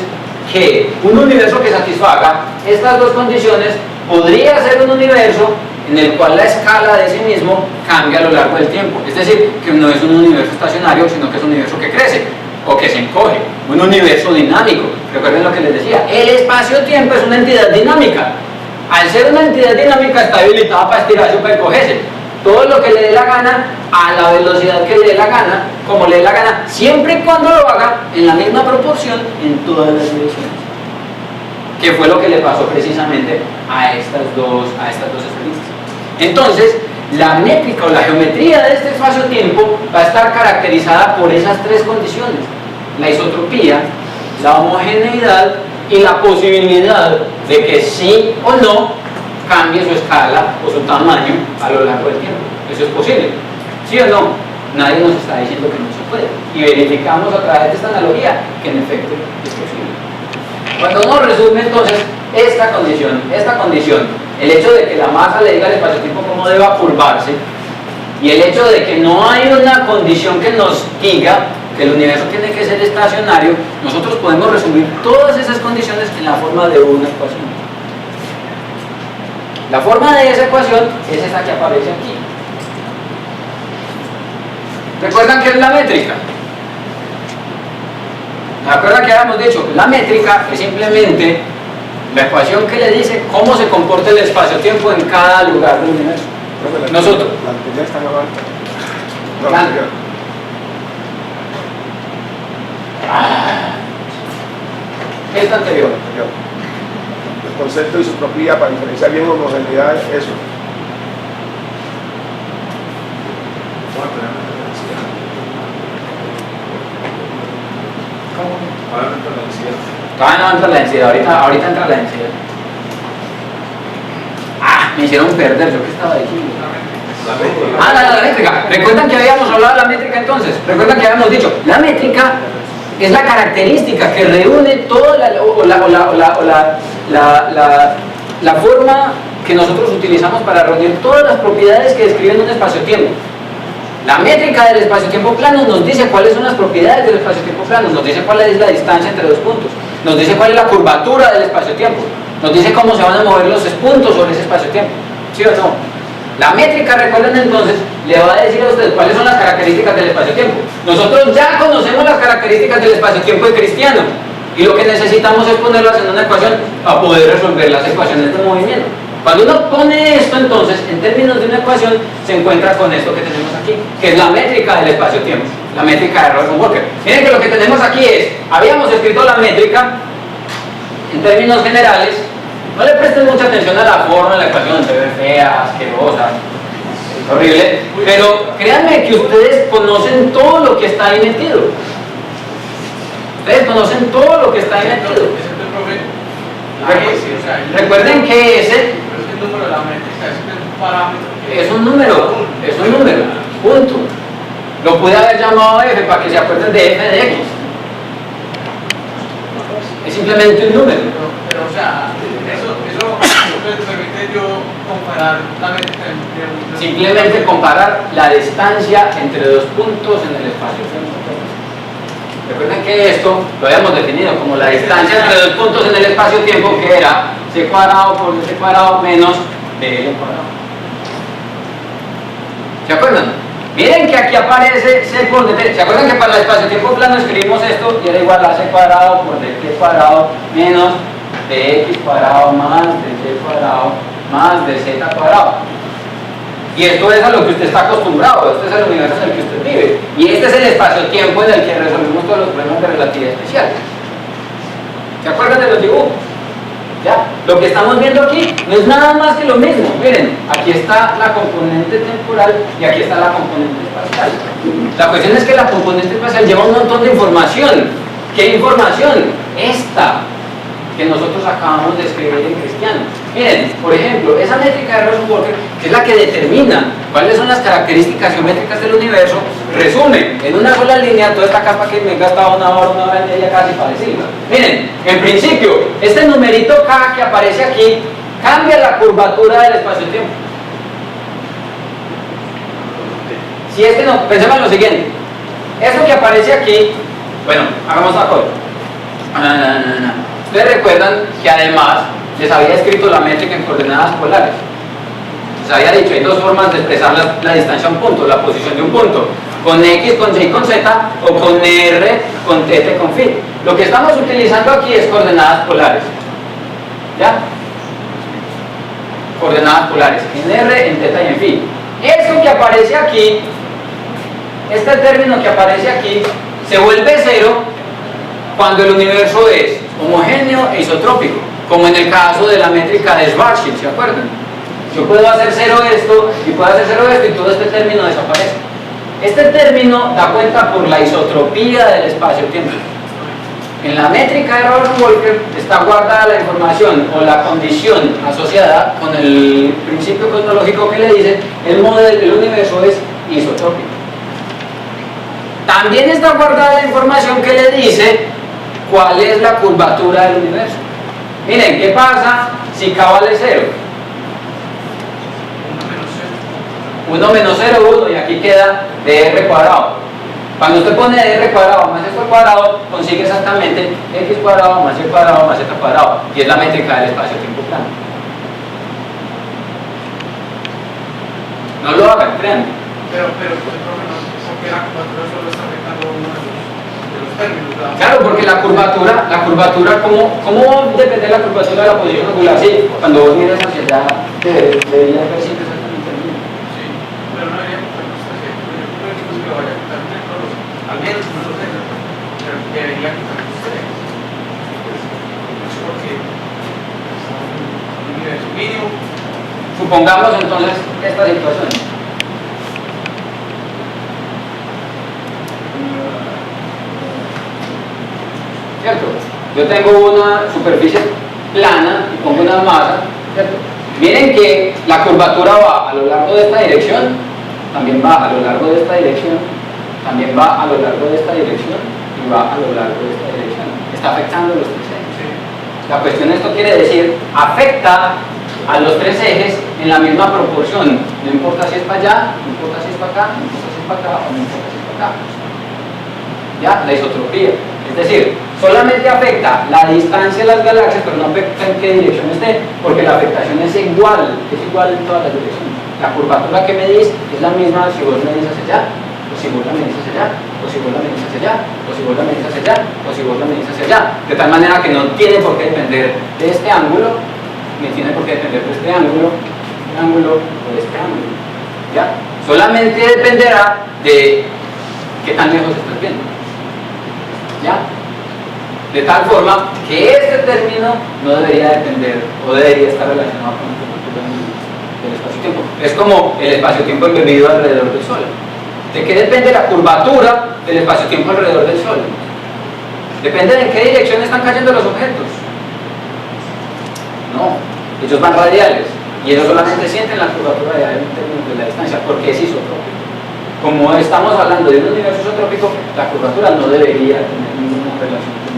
Speaker 1: que un universo que satisfaga estas dos condiciones podría ser un universo en el cual la escala de sí mismo cambia a lo largo del tiempo. Es decir, que no es un universo estacionario, sino que es un universo que crece o que se encoge, un universo dinámico. Recuerden lo que les decía, el espacio-tiempo es una entidad dinámica. Al ser una entidad dinámica está habilitada para estirarse o para encogerse. Todo lo que le dé la gana, a la velocidad que le dé la gana, como le dé la gana, siempre y cuando lo haga en la misma proporción en todas las direcciones. Que fue lo que le pasó precisamente a estas dos esferas. Entonces, la métrica o la geometría de este espacio-tiempo va a estar caracterizada por esas tres condiciones: la isotropía, la homogeneidad y la posibilidad de que sí o no cambie su escala o su tamaño a lo largo del tiempo. Eso es posible, ¿sí o no? Nadie nos está diciendo que no se puede, y verificamos a través de esta analogía que en efecto es posible. Cuando uno resume entonces esta condición, el hecho de que la masa le diga al espacio-tiempo cómo deba curvarse, y el hecho de que no hay una condición que nos diga que el universo tiene que ser estacionario, nosotros podemos resumir todas esas condiciones en la forma de una ecuación. La forma de esa ecuación es esta que aparece aquí. ¿Recuerdan qué es la métrica? ¿Recuerdan que habíamos dicho? La métrica es simplemente la ecuación que le dice cómo se comporta el espacio-tiempo en cada lugar del universo. Nosotros.
Speaker 2: La anterior está más alta. No,
Speaker 1: La-
Speaker 2: la anterior.
Speaker 1: ¿Qué es la anterior?
Speaker 2: El concepto de isotropía, para diferenciar bien homogeneidad, es eso.
Speaker 4: Ahora entra la densidad.
Speaker 1: Todavía no entra la densidad, ahorita entra la densidad. Me hicieron perder, yo que estaba diciendo. La métrica. ¿Recuerdan que habíamos hablado de la métrica entonces? ¿Recuerdan que habíamos dicho? La métrica es la característica que reúne toda la forma que nosotros utilizamos para reunir todas las propiedades que describen un espacio-tiempo. La métrica del espacio-tiempo plano nos dice cuáles son las propiedades del espacio-tiempo plano, nos dice cuál es la distancia entre dos puntos, nos dice cuál es la curvatura del espacio-tiempo, nos dice cómo se van a mover los puntos sobre ese espacio-tiempo, ¿sí o no? La métrica, recuerden entonces, le va a decir a ustedes cuáles son las características del espacio-tiempo. Nosotros ya conocemos las características del espacio-tiempo de Cristiano, y lo que necesitamos es ponerlas en una ecuación para poder resolver las ecuaciones de movimiento. Cuando uno pone esto entonces, en términos de una ecuación, se encuentra con esto que tenemos aquí, que es la métrica del espacio-tiempo, la métrica de Rosen-Walker. Miren que lo que tenemos aquí es, habíamos escrito la métrica en términos generales. No le presten mucha atención a la forma de la ecuación, se ve fea, asquerosa, horrible, pero créanme que ustedes conocen todo lo que está ahí metido. Ustedes conocen todo lo que está ahí metido. Recuerden que ese
Speaker 8: el número de la métrica es un parámetro.
Speaker 1: es un número, punto. Lo pude haber llamado f para que se acuerden de f de x. Es simplemente un número.
Speaker 8: Pero o sea, eso me permite yo comparar la métrica entre
Speaker 1: Simplemente comparar la distancia entre dos puntos en el espacio-tiempo. Recuerden que esto lo habíamos definido como la distancia entre dos puntos en el espacio-tiempo, que era c cuadrado por c cuadrado menos bl cuadrado. ¿Se acuerdan? Miren que aquí aparece c por dt. ¿Se acuerdan que para el espacio-tiempo plano escribimos esto y era igual a c cuadrado por dt cuadrado menos dx cuadrado más dt cuadrado más dz cuadrado? Y esto es a lo que usted está acostumbrado, este es el universo en el que usted vive. Y este es el espacio-tiempo en el que resolvemos todos los problemas de relatividad especial. ¿Se acuerdan de los dibujos? ¿Ya? Lo que estamos viendo aquí no es nada más que lo mismo. Miren, aquí está la componente temporal y aquí está la componente espacial. La cuestión es que la componente espacial lleva un montón de información. ¿Qué información? Esta que nosotros acabamos de escribir en cristiano. Miren, por ejemplo, esa métrica de Rosenwalker, que es la que determina cuáles son las características geométricas del universo, resume en una sola línea toda esta capa que me he gastado una hora y media casi para decirlo. Miren, en principio, este numerito K que aparece aquí cambia la curvatura del espacio-tiempo. Si es que no, pensemos en lo siguiente. Eso que aparece aquí, bueno, hagamos una cosa. Ustedes recuerdan que además les había escrito la métrica en coordenadas polares. Les había dicho, hay dos formas de expresar la distancia a un punto, la posición de un punto, con X, con Y, con Z, o con R, con T, con Φ. Lo que estamos utilizando aquí es coordenadas polares. ¿Ya? Coordenadas polares, en R, en θ y en Φ. Eso que aparece aquí, este término que aparece aquí, se vuelve cero cuando el universo es homogéneo e isotrópico, como en el caso de la métrica de Schwarzschild, ¿se acuerdan? Yo puedo hacer cero esto y puedo hacer cero esto y todo este término desaparece. Este término da cuenta por la isotropía del espacio-tiempo. En la métrica de Rosenwalker está guardada la información o la condición asociada con el principio cosmológico que le dice el universo es isotrópico. También está guardada la información que le dice cuál es la curvatura del universo. Miren, ¿qué pasa si K vale 0? 1 menos 0, 1, y aquí queda dr cuadrado. Cuando usted pone dr cuadrado más esto al cuadrado, consigue exactamente x cuadrado más y cuadrado más z cuadrado, y es la métrica del espacio-tiempo plano. No lo hagan, créanme.
Speaker 8: Pero porque la curvatura solo está afectando uno de los términos, ¿verdad?
Speaker 1: Claro, porque la curvatura, ¿cómo depende de la curvatura de la posición angular? Sí, cuando vos miras hacia allá, deberías ver siempre exactamente el mismo.
Speaker 8: Sí, pero no debería quitar que vaya a quitar todos, al menos no los dejan, pero debería quitar ustedes. Porque un universo mínimo.
Speaker 1: Supongamos entonces esta situación. ¿Cierto? Yo tengo una superficie plana y pongo una masa, ¿cierto? Miren que la curvatura va a lo largo de esta dirección, también va a lo largo de esta dirección, también va a lo largo de esta dirección y va a lo largo de esta dirección. Está afectando los tres ejes. La cuestión, esto quiere decir, afecta a los tres ejes en la misma proporción. No importa si es para allá, no importa si es para acá, no importa si es para acá o no importa si es para acá. ¿Ya? La isotropía. Es decir, solamente afecta la distancia de las galaxias, pero no afecta en qué dirección esté, porque la afectación es igual en todas las direcciones. La curvatura que medís es la misma si vos medís hacia allá, o si vos la medís hacia allá, o si vos la medís hacia allá, o si vos la medís hacia allá, o si vos la medís hacia allá. De tal manera que no tiene por qué depender de este ángulo, ni tiene por qué depender de este ángulo, o de este ángulo. ¿Ya? Solamente dependerá de qué tan lejos estás viendo. ¿Ya? De tal forma que este término no debería depender o debería estar relacionado con la curvatura del espacio-tiempo. Es como el espacio-tiempo embebido alrededor del Sol. ¿De qué depende la curvatura del espacio-tiempo alrededor del Sol? Depende de en qué dirección están cayendo los objetos. No, ellos van radiales y ellos solamente sienten la curvatura en términos de la distancia porque es isotrópico. Como estamos hablando de un universo isotrópico, la curvatura no debería tener ninguna relación con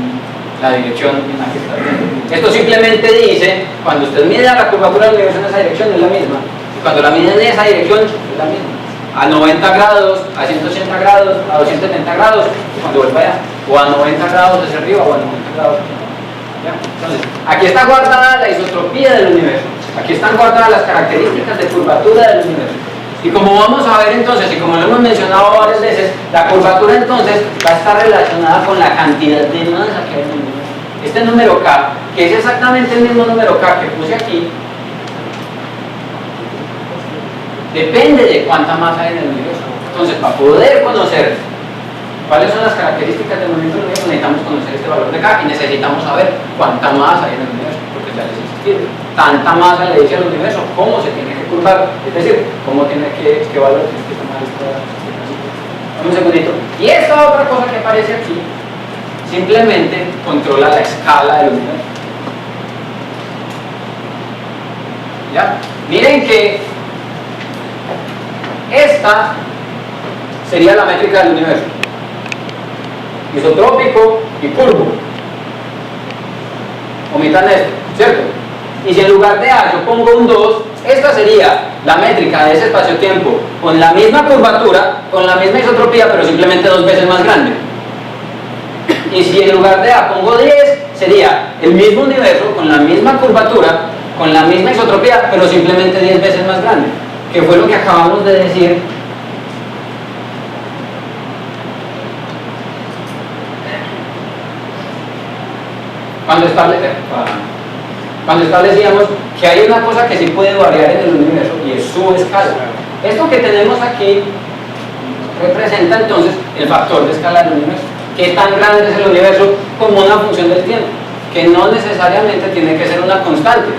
Speaker 1: la dirección en la que está viendo. Esto simplemente dice, cuando usted mide la curvatura del universo en esa dirección es la misma, y cuando la mide en esa dirección es la misma. A 90 grados, a 180 grados, a 270 grados, cuando vuelva allá, o a 90 grados hacia arriba, o a 90 grados hacia abajo. ¿Ya? Entonces, aquí está guardada la isotropía del universo, aquí están guardadas las características de curvatura del universo. Y como vamos a ver entonces, y como lo hemos mencionado varias veces, la curvatura entonces va a estar relacionada con la cantidad de masa que hay en el universo. Este número K, que es exactamente el mismo número K que puse aquí, depende de cuánta masa hay en el universo. Entonces, para poder conocer cuáles son las características del movimiento del universo, necesitamos conocer este valor de K y necesitamos saber cuánta masa hay en el universo, porque ya les he insistido. Tanta masa le dice al universo cómo se tiene que curvar, es decir, cómo tiene qué valor tiene que tomar esta. Un segundito. Y esta otra cosa que aparece aquí simplemente controla la escala del universo. ¿Ya? Miren que esta sería la métrica del universo: isotrópico y curvo. Omitan esto, ¿cierto? Y si en lugar de A yo pongo un 2, esta sería la métrica de ese espacio-tiempo con la misma curvatura, con la misma isotropía, pero simplemente 2 veces más grande. Y si en lugar de A pongo 10, sería el mismo universo con la misma curvatura, con la misma isotropía, pero simplemente 10 veces más grande, que fue lo que acabamos de decir. Cuando establecíamos que hay una cosa que sí puede variar en el universo y es su escala. Esto que tenemos aquí representa entonces el factor de escala del universo. ¿Qué tan grande es el universo como una función del tiempo? Que no necesariamente tiene que ser una constante.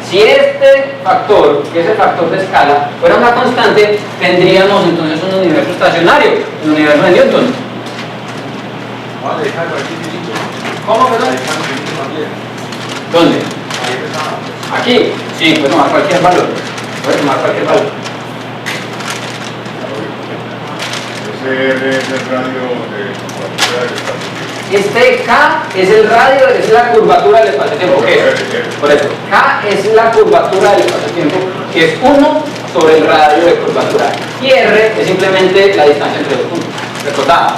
Speaker 1: Si este factor, que es el factor de escala, fuera una constante, tendríamos entonces un universo estacionario, el universo de Newton. ¿Cómo, perdón? ¿Dónde? Aquí. Sí, puede tomar cualquier valor. Puede tomar cualquier valor.
Speaker 3: Ese es el radio de curvatura del espacio.
Speaker 1: Este K es el radio, es la curvatura del espacio-tiempo. ¿Qué es? Por eso, K es la curvatura del espacio-tiempo, que es 1 sobre el radio de curvatura. Y R es simplemente la distancia entre dos puntos. Recordad,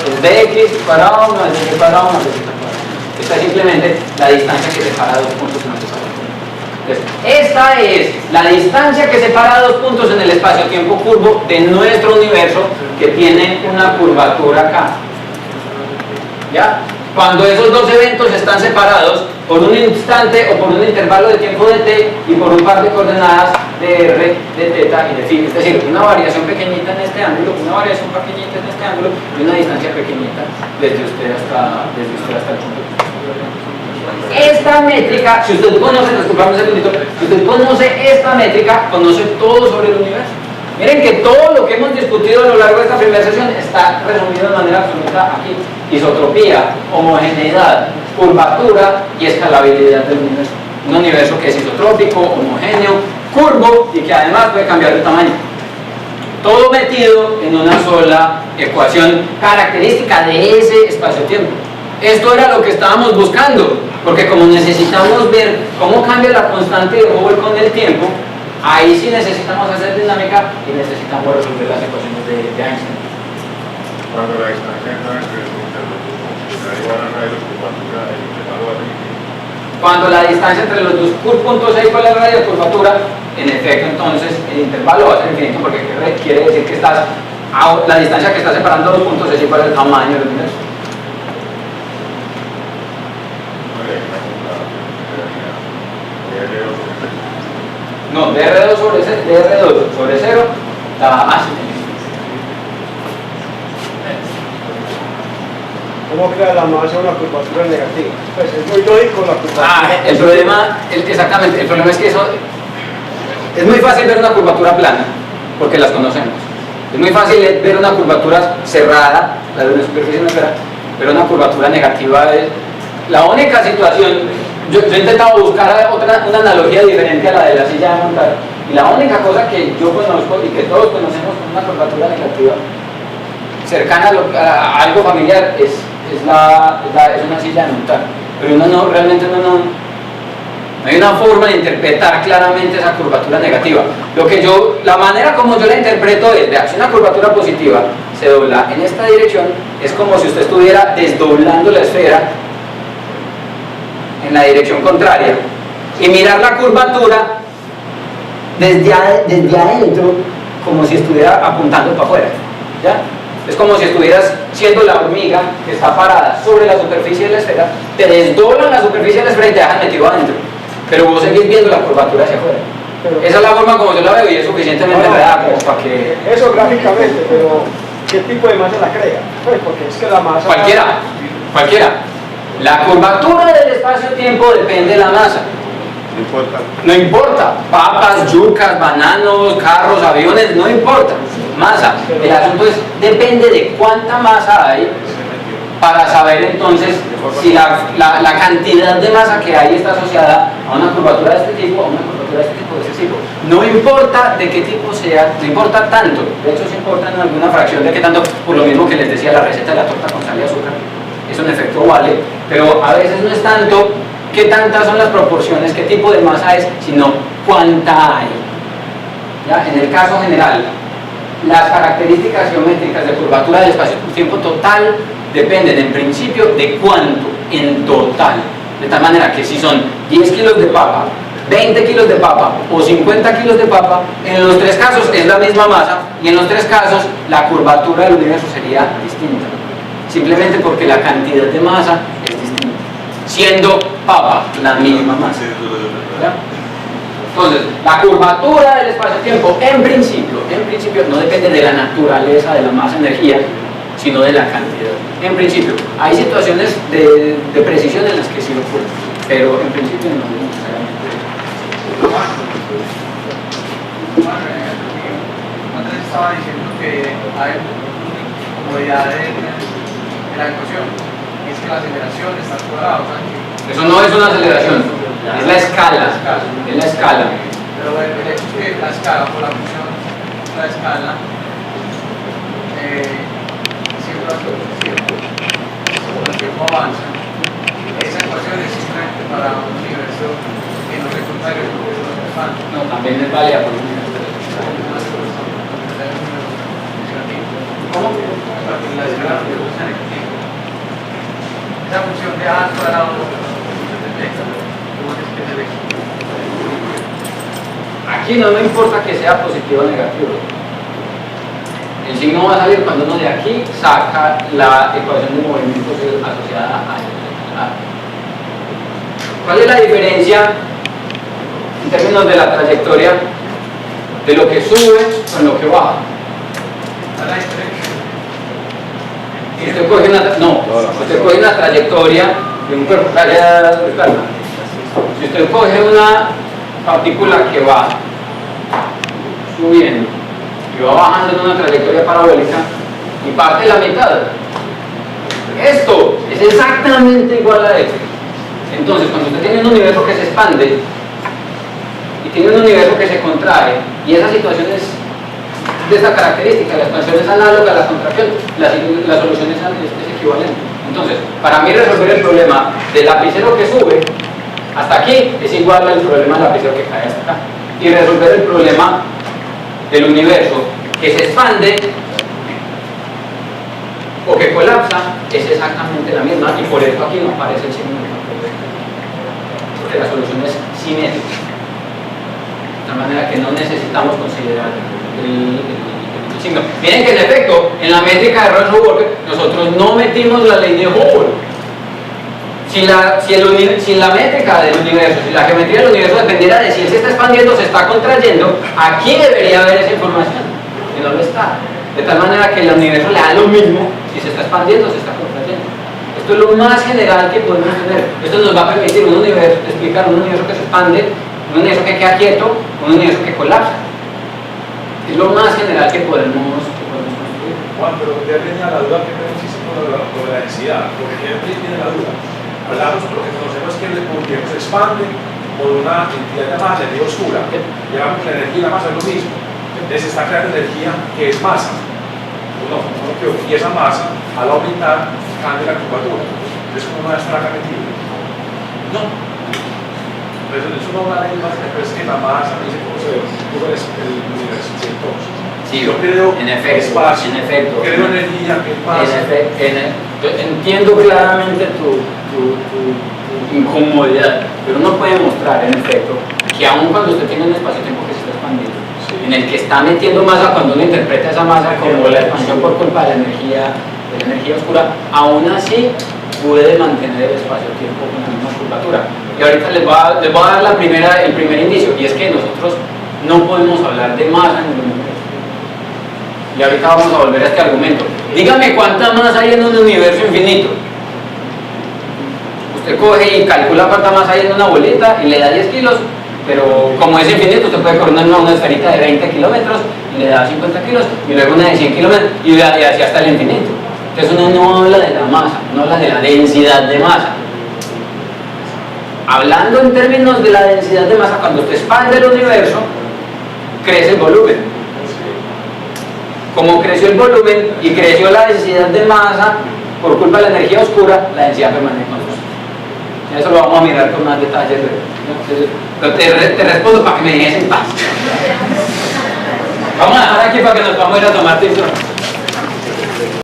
Speaker 1: es dx cuadrado más dx cuadrado más dx cuadrado. Esta es simplemente la distancia que separa dos puntos en el espacio-tiempo. Entonces, esta es la distancia que separa dos puntos en el espacio-tiempo curvo de nuestro universo, que tiene una curvatura K. ¿Ya? Cuando esos dos eventos están separados por un instante o por un intervalo de tiempo de t y por un par de coordenadas de r, de θ y de φ, es decir, una variación pequeñita en este ángulo, una variación pequeñita en este ángulo y una distancia pequeñita desde usted hasta el punto. Esta métrica, si usted conoce, disculpame un segundito, si usted conoce esta métrica, conoce todo sobre el universo. Miren que todo lo que hemos discutido a lo largo de esta primera sesión está resumido de manera absoluta aquí: isotropía, homogeneidad, curvatura y escalabilidad del universo. Un universo que es isotrópico, homogéneo, curvo y que además puede cambiar de tamaño. Todo metido en una sola ecuación característica de ese espacio-tiempo. Esto era lo que estábamos buscando, porque como necesitamos ver cómo cambia la constante de Hubble con el tiempo, ahí sí necesitamos hacer dinámica y necesitamos resolver las ecuaciones de Einstein.
Speaker 3: Cuando la distancia entre los puntos da igual al radio de curvatura, el intervalo va a ser infinito.
Speaker 1: Cuando la distancia entre los dos puntos es igual al radio de curvatura, en efecto entonces el intervalo va a ser infinito, porque quiere decir que la distancia que está separando dos puntos es igual al tamaño del universo. No, dr2 sobre 0 da así.
Speaker 5: ¿Cómo crea la masa una curvatura negativa? Pues es muy lógico la curvatura.
Speaker 1: El problema, exactamente, el problema es que eso es muy fácil ver una curvatura plana, porque las conocemos. Es muy fácil ver una curvatura cerrada, la de una superficie en esfera, pero una curvatura negativa es la única situación. Yo he intentado buscar una analogía diferente a la de la silla de montar, y la única cosa que yo conozco y que todos conocemos con una curvatura negativa cercana a algo familiar es una silla de montar, pero realmente no hay una forma de interpretar claramente esa curvatura negativa. La manera como yo la interpreto es, si una curvatura positiva se dobla en esta dirección, es como si usted estuviera desdoblando la esfera en la dirección contraria y mirar la curvatura desde adentro, como si estuviera apuntando para afuera, ¿ya? Es como si estuvieras siendo la hormiga que está parada sobre la superficie de la esfera, te desdoblan la superficie de la esfera y te dejan metido adentro, pero vos seguís viendo la curvatura hacia afuera. Esa es la forma como yo la veo y es suficientemente real como para que...
Speaker 6: Eso gráficamente, pero ¿qué tipo de masa la crea? Pues porque es que la masa...
Speaker 1: Cualquiera. La curvatura del espacio-tiempo depende de la masa.
Speaker 2: No importa.
Speaker 1: No importa. Papas, yucas, bananos, carros, aviones, no importa. Masa. El asunto es, depende de cuánta masa hay para saber entonces si la cantidad de masa que hay está asociada a una curvatura de este tipo, a una curvatura de este tipo, de ese tipo. No importa de qué tipo sea, no importa tanto. De hecho, sí importa en alguna fracción de qué tanto, por lo mismo que les decía la receta de la torta con sal y azúcar. Eso en efecto vale, pero a veces no es tanto qué tantas son las proporciones, qué tipo de masa es, sino cuánta hay. ¿Ya? En el caso general, las características geométricas de curvatura del espacio-tiempo total dependen en principio de cuánto en total. De tal manera que si son 10 kilos de papa, 20 kilos de papa o 50 kilos de papa, en los tres casos es la misma masa y en los tres casos la curvatura del universo sería distinta. Simplemente porque la cantidad de masa es distinta. Siendo papa la misma masa. ¿Ya? Entonces, la curvatura del espacio-tiempo en principio no depende de la naturaleza de la masa-energía, sino de la cantidad. En principio, hay situaciones de precisión en las que sí ocurre, pero en principio no necesariamente.
Speaker 8: Antes estaba diciendo que hay comodidad en la ecuación, y es que la aceleración está al cuadrado.
Speaker 1: Eso no es una aceleración, es la escala. Es la escala.
Speaker 8: Pero el hecho es que la escala, por la función, la escala, siempre el tiempo avanza. Esa ecuación es simplemente para un universo que no se contrae el universo constante.
Speaker 1: No, también es válida por un universo.
Speaker 8: ¿Cómo? Porque la escala no es negativa. Esa función de A al cuadrado no es
Speaker 1: aquí no me importa que sea positivo o negativo. El signo va a salir cuando uno de aquí saca la ecuación de movimiento asociada a. ¿Cuál es la diferencia en términos de la trayectoria de lo que sube con lo que baja? Usted coge una trayectoria de un cuerpo. Si usted coge una partícula que va subiendo y va bajando en una trayectoria parabólica y parte la mitad, esto es exactamente igual a esto. Entonces, cuando usted tiene un universo que se expande y tiene un universo que se contrae, y esa situación es de esta característica, la expansión es análoga a la contracción, la solución es equivalente. Entonces, para mí resolver el problema del lapicero que sube hasta aquí es igual al problema del lapicero que cae hasta acá. Y resolver el problema del universo que se expande o que colapsa es exactamente la misma, y por eso aquí no aparece el signo de campo, porque la solución es simétrica, de tal manera que no necesitamos considerar el signo. Miren que en efecto, en la métrica de Rose-Walker nosotros no metimos la ley de Hubble. Si la métrica del universo, si la geometría del universo dependiera de si él se está expandiendo o se está contrayendo, aquí debería haber esa información, y no lo está. De tal manera que el universo le da lo mismo si se está expandiendo o se está contrayendo. Esto es lo más general que podemos tener. Esto nos va a permitir explicar un universo que se expande, un universo que queda quieto, un universo que colapsa. Es lo más general que podemos construir.
Speaker 4: Juan, pero ya tenía la duda que tenemos por la densidad, porque siempre tiene la duda. Hablamos porque conocemos que el universo se expande por una entidad de masa, energía oscura. Llamamos que la energía y la masa es lo mismo. Entonces se está creando energía que es masa. Y esa masa, al aumentar, cambia la curvatura. Entonces, ¿cómo no está metido? No. Entonces, eso no va a ir más, pero es que la masa dice cómo se ve el universo.
Speaker 1: Sí,
Speaker 4: yo creo
Speaker 1: en efecto,
Speaker 4: espacio,
Speaker 1: en efecto.
Speaker 4: Creo energía, que es masa.
Speaker 1: Entiendo claramente tu incomodidad, pero uno puede mostrar, en efecto, que aun cuando usted tiene un espacio-tiempo que se está expandiendo, en el que está metiendo masa, cuando uno interpreta esa masa como la expansión por culpa de la energía oscura, aún así puede mantener el espacio-tiempo con la misma curvatura. Y ahorita les voy a dar el primer indicio, y es que nosotros no podemos hablar de masa en el universo. Y ahorita vamos a volver a este argumento. Dígame cuánta masa hay en un universo infinito. Usted coge y calcula cuánta masa hay en una bolita y le da 10 kilos, pero como es infinito, usted puede coger una esferita de 20 kilómetros y le da 50 kilos, y luego una de 100 kilómetros y así hasta el infinito. Entonces uno no habla de la masa, uno habla de la densidad de masa. Hablando en términos de la densidad de masa, cuando usted expande el universo, crece el volumen. Como creció el volumen y creció la densidad de masa por culpa de la energía oscura, la densidad permanece constante. Eso lo vamos a mirar con más detalles. Pero te respondo para que me dejes en paz. Vamos a dejar aquí para que nos vamos a ir a tomar tinto.